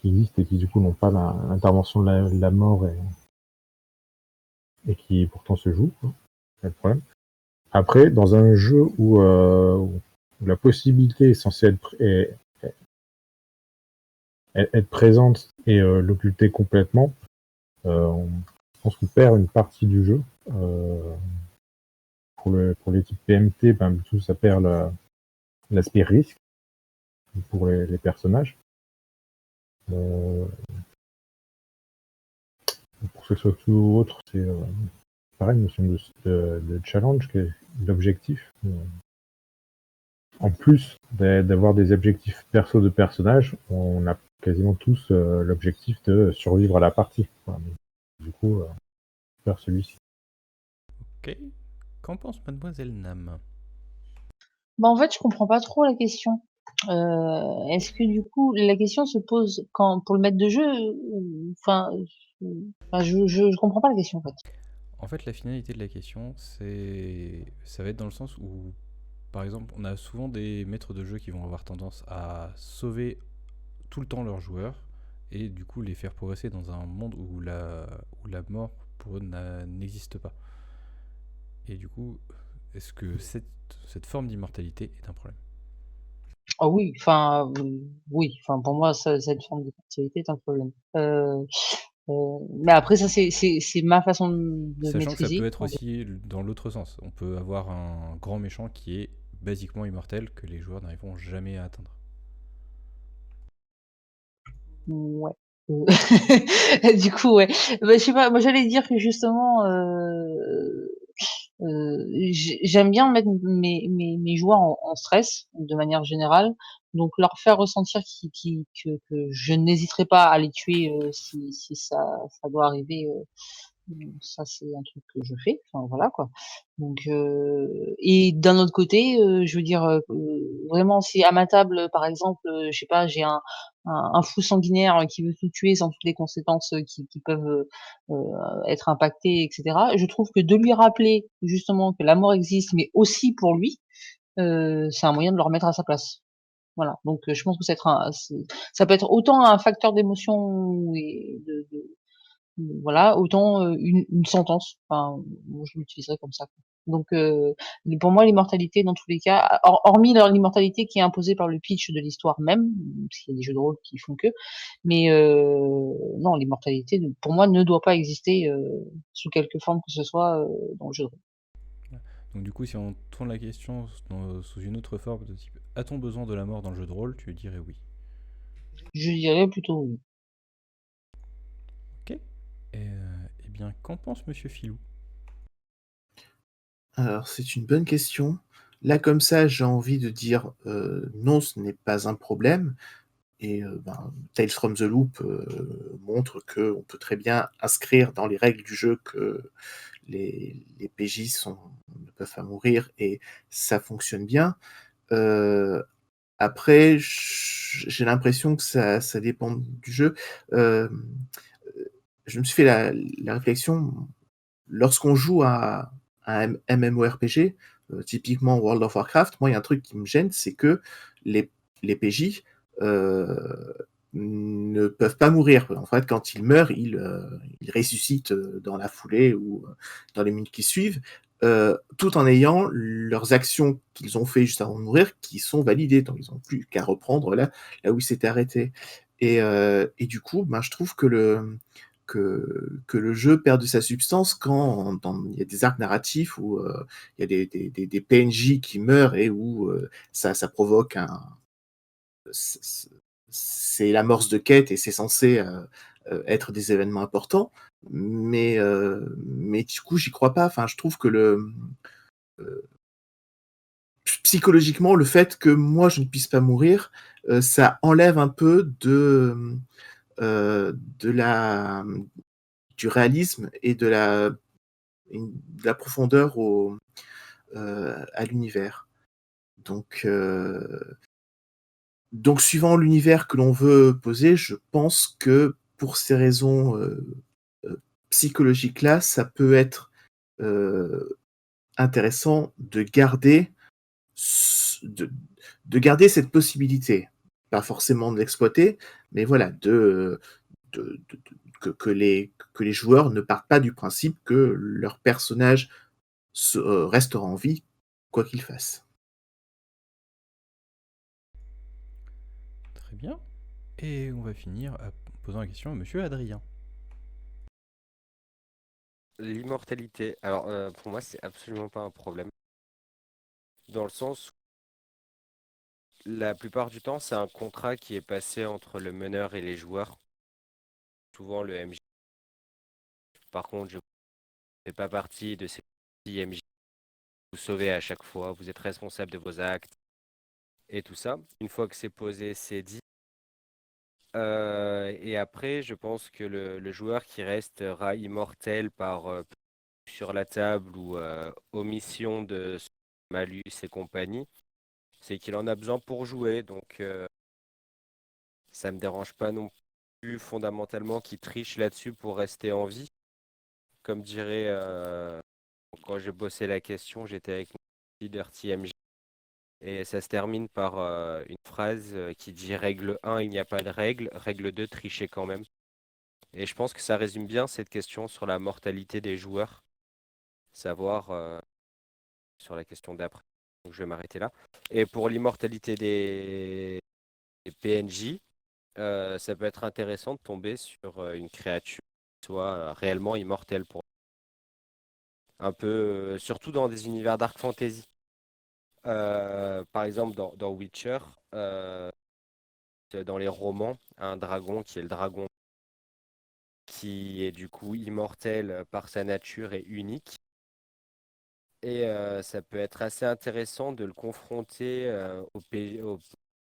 existent et qui du coup n'ont pas l'intervention de la mort et qui pourtant se jouent, quoi. C'est le problème. Après, dans un jeu où la possibilité est censée être présente et l'occulter complètement, je pense qu'on perd une partie du jeu. Pour les types PMT, ben, tout ça perd l'aspect risque pour les personnages. Pour que ce soit tout autre, c'est pareil, une notion de challenge, qui est l'objectif. En plus d'avoir des objectifs perso de personnages, on a quasiment tous l'objectif de survivre à la partie. Voilà, mais du coup, faire celui-ci. Ok. Qu'en pense Mademoiselle Nam? Bah, en fait, je comprends pas trop la question. Est-ce que du coup, la question se pose quand pour le maître de jeu enfin, je comprends pas la question en fait. En fait, la finalité de la question, ça va être dans le sens où, par exemple, on a souvent des maîtres de jeu qui vont avoir tendance à sauver tout le temps leurs joueurs et du coup les faire progresser dans un monde où la mort pour eux n'existe pas. Et du coup, est-ce que cette forme d'immortalité est un problème? Ah oui, oui, enfin pour moi cette forme de fertilité est un problème. Mais après ça c'est ma façon de Sachant que ça peut maîtriser. être aussi dans l'autre sens. On peut avoir un grand méchant qui est basiquement immortel que les joueurs n'arriveront jamais à atteindre. Ouais. Du coup, ouais. Bah, je sais pas, moi j'allais dire que justement, j'aime bien mettre mes joueurs en stress, de manière générale, donc leur faire ressentir que je n'hésiterai pas à les tuer, si ça doit arriver, ça c'est un truc que je fais, enfin voilà quoi. Donc et d'un autre côté, je veux dire, vraiment si à ma table, par exemple, je sais pas, j'ai un fou sanguinaire qui veut tout tuer sans toutes les conséquences, qui peuvent, être impactées et cetera. Je trouve que de lui rappeler justement que la mort existe, mais aussi pour lui, c'est un moyen de le remettre à sa place. Voilà, donc je pense que ça peut être autant un facteur d'émotion et voilà, autant, une sentence. Enfin, moi je l'utiliserais comme ça, quoi. Donc mais pour moi l'immortalité dans tous les cas, hormis l'immortalité qui est imposée par le pitch de l'histoire même, parce qu'il y a des jeux de rôle qui font que, mais non, l'immortalité ne pour moi ne doit pas exister, sous quelque forme que ce soit, dans le jeu de rôle. Donc du coup, si on tourne la question sous une autre forme de type a-t-on besoin de la mort dans le jeu de rôle, tu dirais oui. Je dirais plutôt oui. Ok. Eh bien, qu'en pense Monsieur Filou? Alors, c'est une bonne question. Là, comme ça, j'ai envie de dire non, ce n'est pas un problème. Et Tales from the Loop montre qu'on peut très bien inscrire dans les règles du jeu que les PJ ne peuvent pas mourir et ça fonctionne bien. Après, j'ai l'impression que ça dépend du jeu. Je me suis fait la réflexion, lorsqu'on joue à un MMORPG, typiquement World of Warcraft, moi, il y a un truc qui me gêne, c'est que les PJ ne peuvent pas mourir. En fait, quand ils meurent, ils ressuscitent dans la foulée ou dans les minutes qui suivent, tout en ayant leurs actions qu'ils ont fait juste avant de mourir qui sont validées. Donc, ils n'ont plus qu'à reprendre là où ils s'étaient arrêtés. Et du coup, ben, je trouve que le jeu perd de sa substance quand il y a des arcs narratifs où il y a des PNJ qui meurent et où ça provoque c'est l'amorce de quête et c'est censé être des événements importants. Mais du coup, j'y crois pas. Enfin, je trouve que psychologiquement, le fait que moi je ne puisse pas mourir, ça enlève un peu de du réalisme et de la profondeur à l'univers. Donc, suivant l'univers que l'on veut poser, je pense que pour ces raisons psychologiques-là, ça peut être intéressant de garder cette possibilité. Pas forcément de l'exploiter, mais voilà, que les joueurs ne partent pas du principe que leur personnage restera en vie, quoi qu'il fasse. Très bien. Et on va finir en posant la question à Monsieur Adrien. L'immortalité, alors pour moi, c'est absolument pas un problème. Dans le sens où la plupart du temps, c'est un contrat qui est passé entre le meneur et les joueurs. Souvent, le MJ. Par contre, je ne fais pas partie de ces petits MJ. Vous sauvez à chaque fois, vous êtes responsable de vos actes et tout ça. Une fois que c'est posé, c'est dit. Et après, je pense que le joueur qui restera immortel par sur la table ou omission de malus et compagnie, c'est qu'il en a besoin pour jouer. Donc, ça me dérange pas non plus fondamentalement qu'il triche là-dessus pour rester en vie. Comme dirait, quand j'ai bossé la question, j'étais avec mon leader TMJ. Et ça se termine par une phrase qui dit règle 1, il n'y a pas de règle. Règle 2, tricher quand même. Et je pense que ça résume bien cette question sur la mortalité des joueurs. Savoir sur la question d'après. Donc je vais m'arrêter là. Et pour l'immortalité des PNJ, ça peut être intéressant de tomber sur une créature qui soit réellement immortelle pour un peu, surtout dans des univers dark fantasy. Par exemple, dans Witcher, dans les romans, un dragon qui est le dragon qui est du coup immortel par sa nature et unique. Et ça peut être assez intéressant de le confronter aux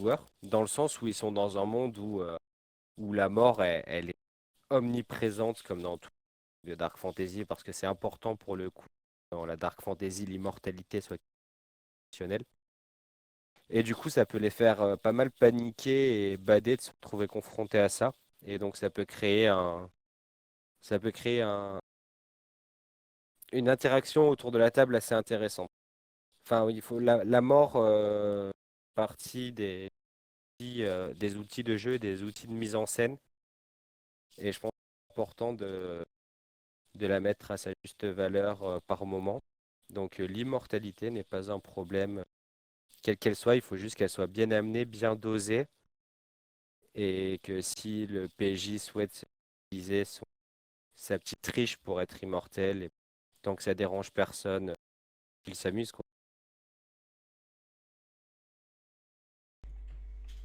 joueurs, dans le sens où ils sont dans un monde où la mort, elle est omniprésente, comme dans tout le Dark Fantasy, parce que c'est important pour le coup, dans la Dark Fantasy, l'immortalité soit exceptionnelle. Et du coup, ça peut les faire pas mal paniquer et bader de se retrouver confrontés à ça. Et donc, ça peut créer une interaction autour de la table assez intéressante. Enfin, oui, il faut la mort partie des outils de jeu, des outils de mise en scène. Et je pense que c'est important de la mettre à sa juste valeur par moment. Donc l'immortalité n'est pas un problème, quelle qu'elle soit, il faut juste qu'elle soit bien amenée, bien dosée. Et que si le PJ souhaite utiliser sa petite triche pour être immortel, et tant que ça dérange personne, qu'il s'amuse, quoi.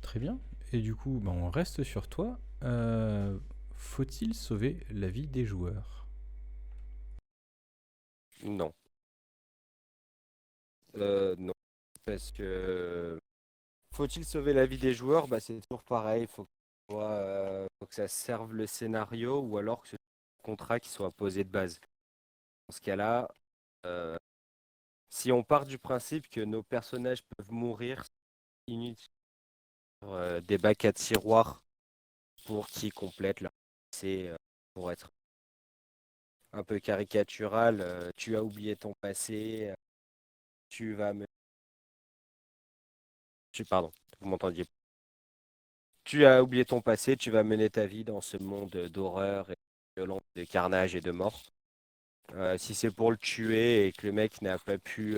Très bien. Et du coup, on reste sur toi. Faut-il sauver la vie des joueurs? Non. Non. Parce que faut-il sauver la vie des joueurs? Bah, c'est toujours pareil. Faut que ça serve le scénario ou alors que ce soit un contrat qui soit posé de base. Dans ce cas-là, euh, si on part du principe que nos personnages peuvent mourir, c'est inutile. Des bacs à tiroirs pour qui complète là. C'est pour être un peu caricatural. Tu as oublié ton passé. Tu vas me. Pardon, vous m'entendiez. Tu as oublié ton passé, tu vas mener ta vie dans ce monde d'horreur et de violence, de carnage et de mort. Si c'est pour le tuer et que le mec n'a pas pu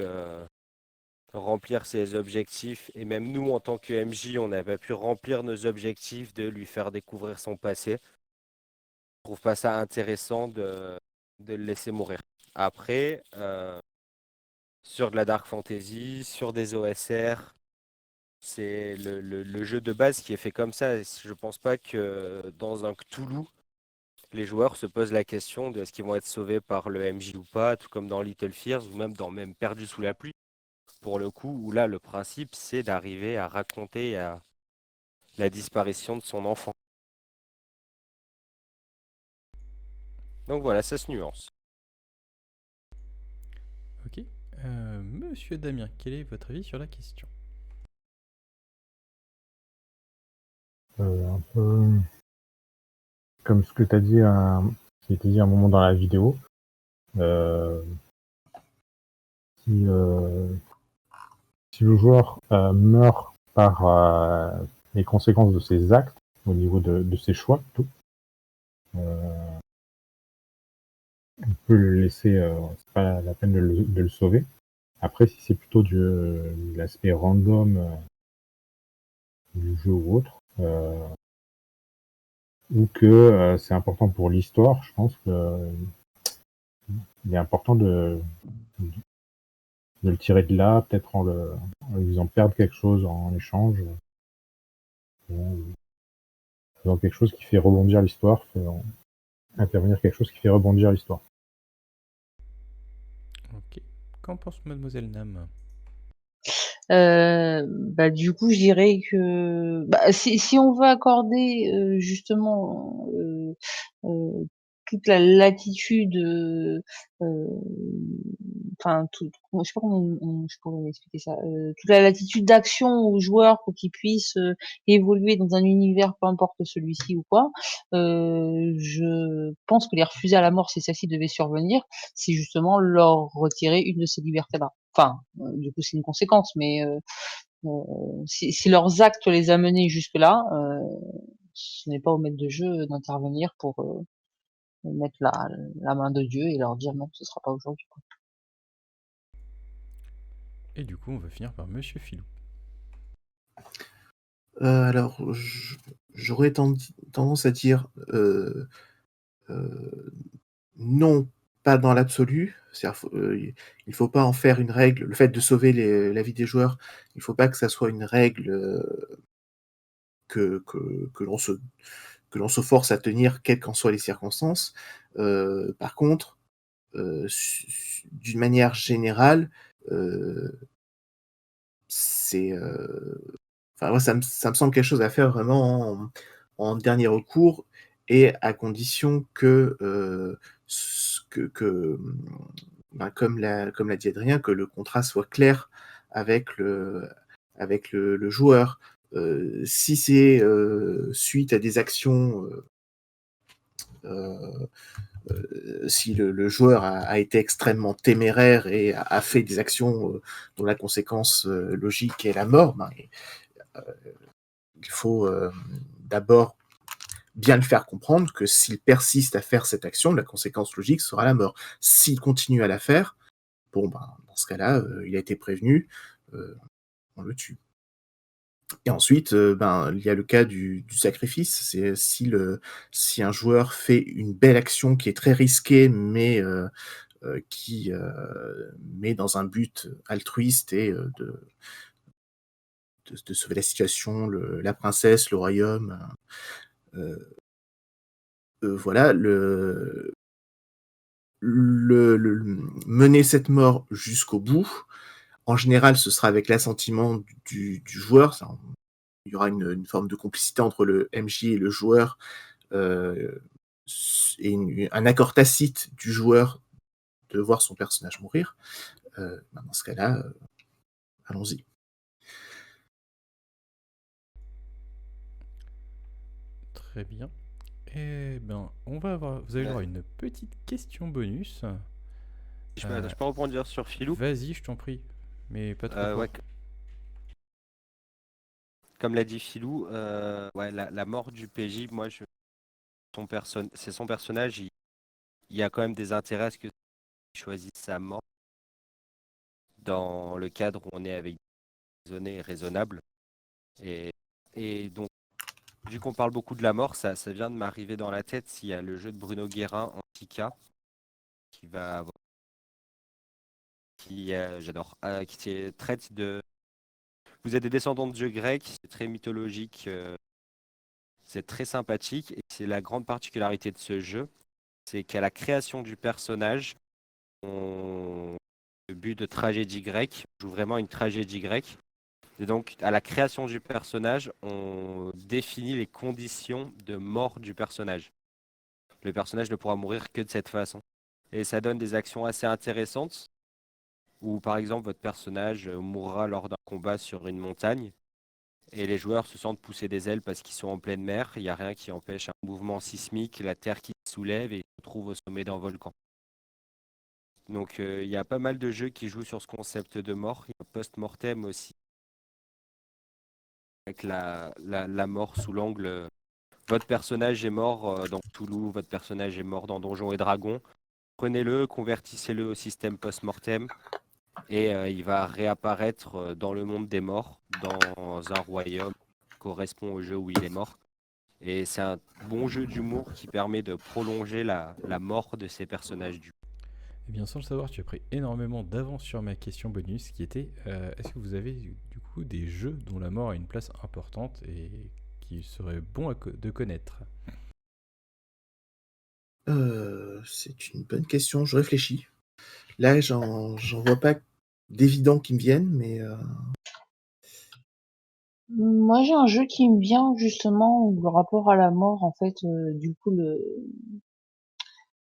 remplir ses objectifs, et même nous en tant que MJ, on n'a pas pu remplir nos objectifs de lui faire découvrir son passé, je trouve pas ça intéressant de le laisser mourir. Après, sur de la dark fantasy, sur des OSR, c'est le jeu de base qui est fait comme ça. Je pense pas que dans un Cthulhu, les joueurs se posent la question de est-ce qu'ils vont être sauvés par le MJ ou pas, tout comme dans Little Fears ou même dans même Perdu sous la pluie, pour le coup, où là, le principe, c'est d'arriver à raconter la disparition de son enfant. Donc voilà, ça se nuance. Ok. Monsieur Damien, quel est votre avis sur la question? Un peu comme ce que tu as dit, qui a été dit à un moment dans la vidéo. Si le joueur meurt par les conséquences de ses actes, au niveau de ses choix, plutôt, on peut le laisser, c'est pas la peine de le sauver. Après, si c'est plutôt de l'aspect random du jeu ou autre, ou que c'est important pour l'histoire, je pense que il est important de le tirer de là, peut-être en lui faisant perdre quelque chose en échange, en faisant quelque chose qui fait rebondir l'histoire, faisant intervenir quelque chose qui fait rebondir l'histoire. Ok. Qu'en pense Mademoiselle Nam? Bah, du coup, je dirais que, bah, si on veut accorder, justement, toute la latitude, enfin tout je sais pas comment je pourrais expliquer ça, toute la latitude d'action aux joueurs pour qu'ils puissent, évoluer dans un univers, peu importe celui-ci ou quoi, je pense que les refuser à la mort, si celle-ci devait survenir, c'est justement leur retirer une de ces libertés-là. Enfin, du coup, c'est une conséquence, mais si leurs actes les amenaient jusque-là, ce n'est pas au maître de jeu d'intervenir pour, mettre la main de Dieu et leur dire: «Non, ce sera pas aujourd'hui», quoi. Et du coup, on va finir par Monsieur Filou. Alors, j'aurais tendance à dire non, pas dans l'absolu. C'est-à-dire, il faut pas en faire une règle. Le fait de sauver la vie des joueurs, il faut pas que ça soit une règle que l'on se force à tenir, quelles qu'en soient les circonstances. Par contre, d'une manière générale, euh, c'est enfin, moi, ça me semble quelque chose à faire vraiment en dernier recours et à condition que, ben, comme l'a dit Adrien, que le contrat soit clair avec le joueur. Si c'est, suite à des actions, si le joueur a été extrêmement téméraire et a fait des actions, dont la conséquence, logique est la mort, ben, il faut d'abord bien le faire comprendre que s'il persiste à faire cette action, la conséquence logique sera la mort. S'il continue à la faire, bon, ben, dans ce cas-là, il a été prévenu, on le tue. Et ensuite, ben, il y a le cas du sacrifice. C'est si un joueur fait une belle action qui est très risquée, mais qui met dans un but altruiste et de sauver la situation, la princesse, le royaume. Voilà, mener cette mort jusqu'au bout. En général, ce sera avec l'assentiment du joueur. Il y aura une forme de complicité entre le MJ et le joueur, et un accord tacite du joueur de voir son personnage mourir. Dans ce cas-là, allons-y. Très bien. Eh ben, vous avez le droit à une petite question bonus. Je peux rebondir sur Filou. Vas-y, je t'en prie, mais pas trop fort. Ouais, comme l'a dit Filou, ouais, la mort du PJ, moi, c'est son personnage. Il y a quand même des intérêts à ce qu'il choisisse sa mort dans le cadre où on est avec raisonné et raisonnable. Et donc, vu qu'on parle beaucoup de la mort, ça vient de m'arriver dans la tête s'il y a le jeu de Bruno Guérin, Antica, qui va avoir, j'adore, qui traite de. Vous êtes des descendants de dieux grecs, c'est très mythologique, c'est très sympathique, et c'est la grande particularité de ce jeu, c'est qu'à la création du personnage, le but de tragédie grecque, on joue vraiment une tragédie grecque. Et donc, à la création du personnage, on définit les conditions de mort du personnage. Le personnage ne pourra mourir que de cette façon. Et ça donne des actions assez intéressantes, où par exemple, votre personnage mourra lors d'un combat sur une montagne, et les joueurs se sentent pousser des ailes parce qu'ils sont en pleine mer. Il n'y a rien qui empêche un mouvement sismique, la terre qui se soulève et se trouve au sommet d'un volcan. Donc, il y a pas mal de jeux qui jouent sur ce concept de mort. Il y a post-mortem aussi, avec la mort sous l'angle. Votre personnage est mort dans Cthulhu, votre personnage est mort dans Donjons et Dragons. Prenez-le, convertissez-le au système post-mortem et il va réapparaître dans le monde des morts, dans un royaume qui correspond au jeu où il est mort. Et c'est un bon jeu d'humour qui permet de prolonger la mort de ces personnages du. Eh bien, sans le savoir, tu as pris énormément d'avance sur ma question bonus qui était est-ce que vous avez du coup des jeux dont la mort a une place importante et qui serait bon de connaître? C'est une bonne question, je réfléchis. Là, j'en vois pas d'évidents qui me viennent, mais Moi, j'ai un jeu qui me vient justement où le rapport à la mort, en fait, du coup,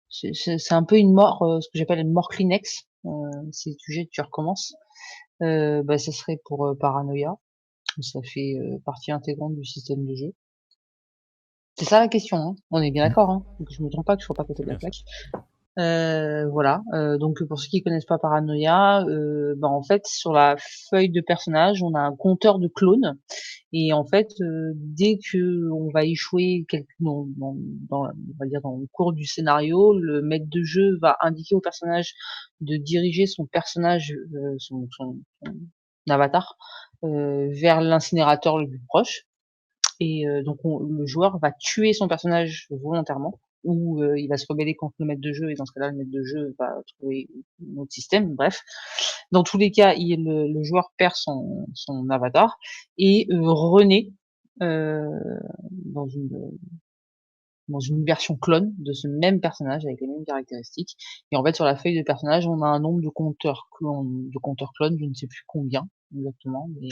c'est un peu une mort, ce que j'appelle une mort Kleenex. Si tu jettes, tu recommences. Bah, ça serait pour Paranoia. Ça fait partie intégrante du système de jeu. C'est ça la question, hein. On est bien Mm. d'accord, hein. Donc je me trompe pas, que je sois pas à côté C'est de la bien ça. plaque. Voilà. Donc pour ceux qui connaissent pas Paranoia, bah, en fait, sur la feuille de personnage, on a un compteur de clones. Et en fait, dès que on va échouer dans on va dire dans le cours du scénario, le maître de jeu va indiquer au personnage de diriger son personnage, son avatar, vers l'incinérateur le plus proche. Et donc le joueur va tuer son personnage volontairement ou il va se rebeller contre le maître de jeu et dans ce cas-là, le maître de jeu va trouver un autre système, bref. Dans tous les cas, le joueur perd son avatar et renaît heu, dans une, dans une version clone de ce même personnage avec les mêmes caractéristiques. Et en fait, sur la feuille de personnage, on a un nombre de compteurs clones, je ne sais plus combien exactement, mais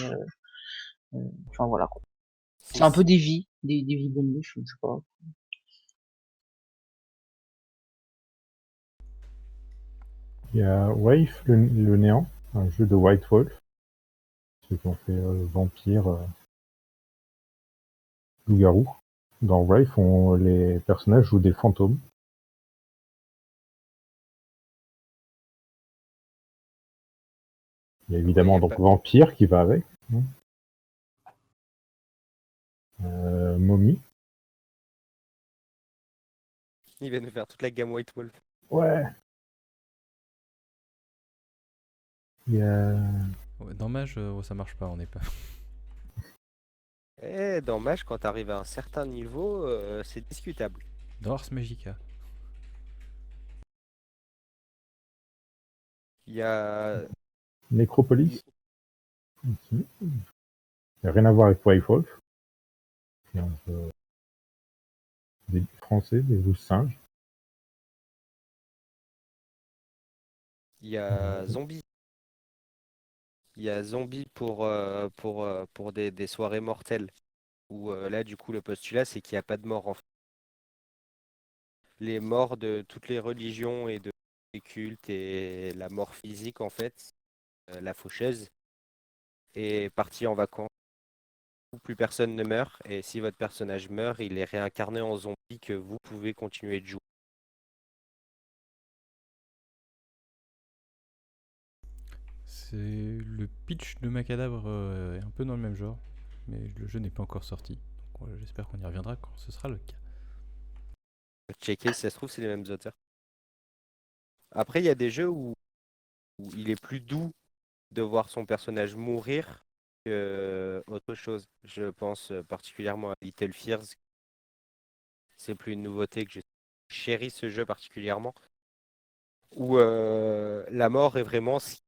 enfin voilà quoi. C'est un peu 6. des vies bonus, je sais pas. Il y a Waif, le néant, un jeu de White Wolf, ceux qui ont fait Vampire, Loup-garou. Dans Waif, les personnages jouent des fantômes. Il y a Oui, évidemment donc Vampire qui va avec. Momie. il va nous faire toute la gamme White Wolf. Ouais. Il y a... Ouais, dans Mage, ça marche pas, on n'est pas. Eh, dans Mage, quand t'arrives à un certain niveau, c'est discutable. Dans Ars Magica. Il y a... Necropolis. Il n'y a rien à voir avec White Wolf. C'est un jeu des français, des loups singes. Il y a Zombie. Il y a Zombie pour des soirées mortelles. Où là, du coup, le postulat, c'est qu'il n'y a pas de mort en fait. Les morts de toutes les religions et de les cultes et la mort physique, en fait, la faucheuse, est partie en vacances où plus personne ne meurt. Et si votre personnage meurt, il est réincarné en zombie que vous pouvez continuer de jouer. C'est le pitch de Macadabre est un peu dans le même genre, mais le jeu n'est pas encore sorti. Donc j'espère qu'on y reviendra quand ce sera le cas. Checker si ça se trouve, c'est les mêmes auteurs. Après, il y a des jeux où il est plus doux de voir son personnage mourir que autre chose. Je pense particulièrement à Little Fears. C'est plus une nouveauté que je chéris ce jeu particulièrement. Où la mort est vraiment ce qui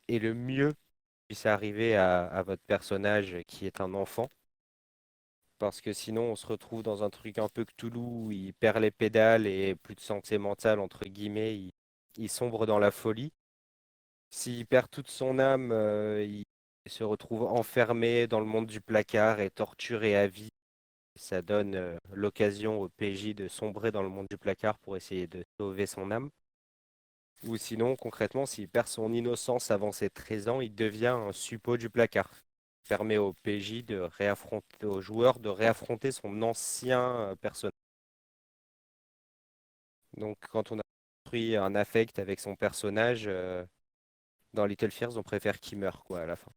est le mieux qui puisse arriver à votre personnage qui est un enfant. Parce que sinon, on se retrouve dans un truc un peu Cthulhu où il perd les pédales et plus de santé mentale, entre guillemets, il sombre dans la folie. S'il perd toute son âme, il se retrouve enfermé dans le monde du placard et torturé à vie. Ça donne l'occasion au PJ de sombrer dans le monde du placard pour essayer de sauver son âme. Ou sinon, concrètement, s'il perd son innocence avant ses 13 ans, il devient un suppôt du placard. Permet au PJ de réaffronter, au joueur de réaffronter son ancien personnage. Donc, quand on a construit un affect avec son personnage, dans Little Fears, on préfère qu'il meure, quoi, à la fin.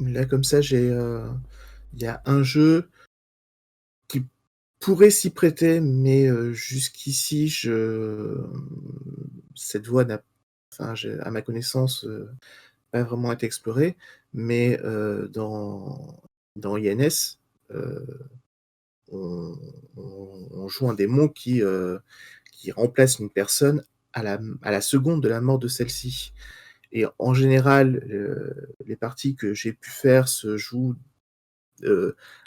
Là, comme ça, il y a un jeu qui pourrait s'y prêter, mais jusqu'ici, cette voie n'a, enfin, à ma connaissance, pas vraiment été explorée. Mais dans INS, on joue un démon qui remplace une personne à la seconde de la mort de celle-ci. Et en général, les parties que j'ai pu faire se jouent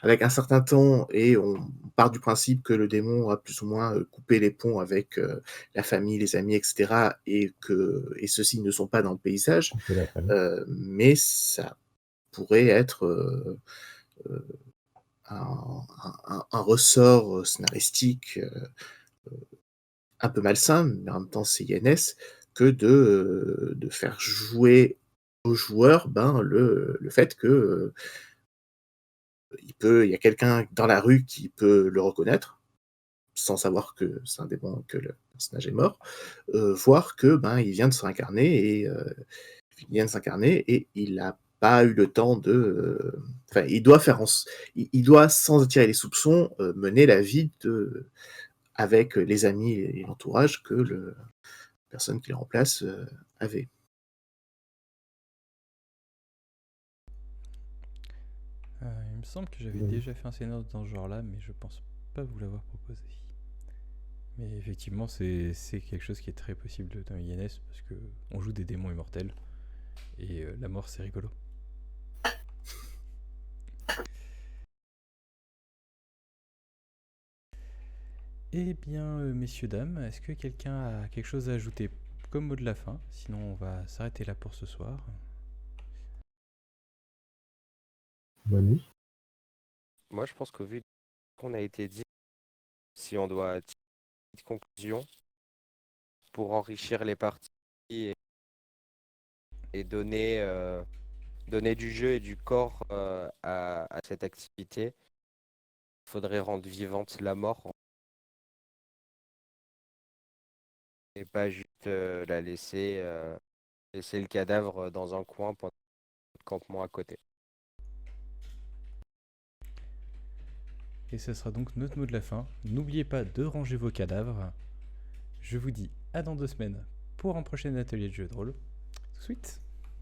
avec un certain temps et on part du principe que le démon a plus ou moins coupé les ponts avec la famille, les amis, etc. et ceux-ci ne sont pas dans le paysage, C'est la famille. mais ça pourrait être un ressort scénaristique un peu malsain, mais en même temps c'est INS, que de faire jouer aux joueurs le fait que il y a quelqu'un dans la rue qui peut le reconnaître, sans savoir que c'est un démon, que le personnage est mort, voire que il vient de s'incarner et il n'a pas eu le temps de, enfin il doit faire il doit, sans attirer les soupçons, mener la vie avec les amis et l'entourage que la personne qui le remplace avait. Il me semble que j'avais déjà fait un scénario dans ce genre-là, mais je pense pas vous l'avoir proposé. Mais effectivement, c'est quelque chose qui est très possible dans INS, parce que on joue des démons immortels, et la mort c'est rigolo. Eh bien, messieurs, dames, est-ce que quelqu'un a quelque chose à ajouter comme mot de la fin? Sinon, on va s'arrêter là pour ce soir. Bonne nuit. Moi, je pense qu'au vu de ce qu'on a été dit, si on doit tirer une conclusion pour enrichir les parties et donner du jeu et du corps à cette activité, il faudrait rendre vivante la mort et pas juste la laisser le cadavre dans un coin pendant le campement à côté. Et ce sera donc notre mot de la fin. N'oubliez pas de ranger vos cadavres. Je vous dis à dans 2 semaines pour un prochain atelier de jeu de rôle. Tout de suite.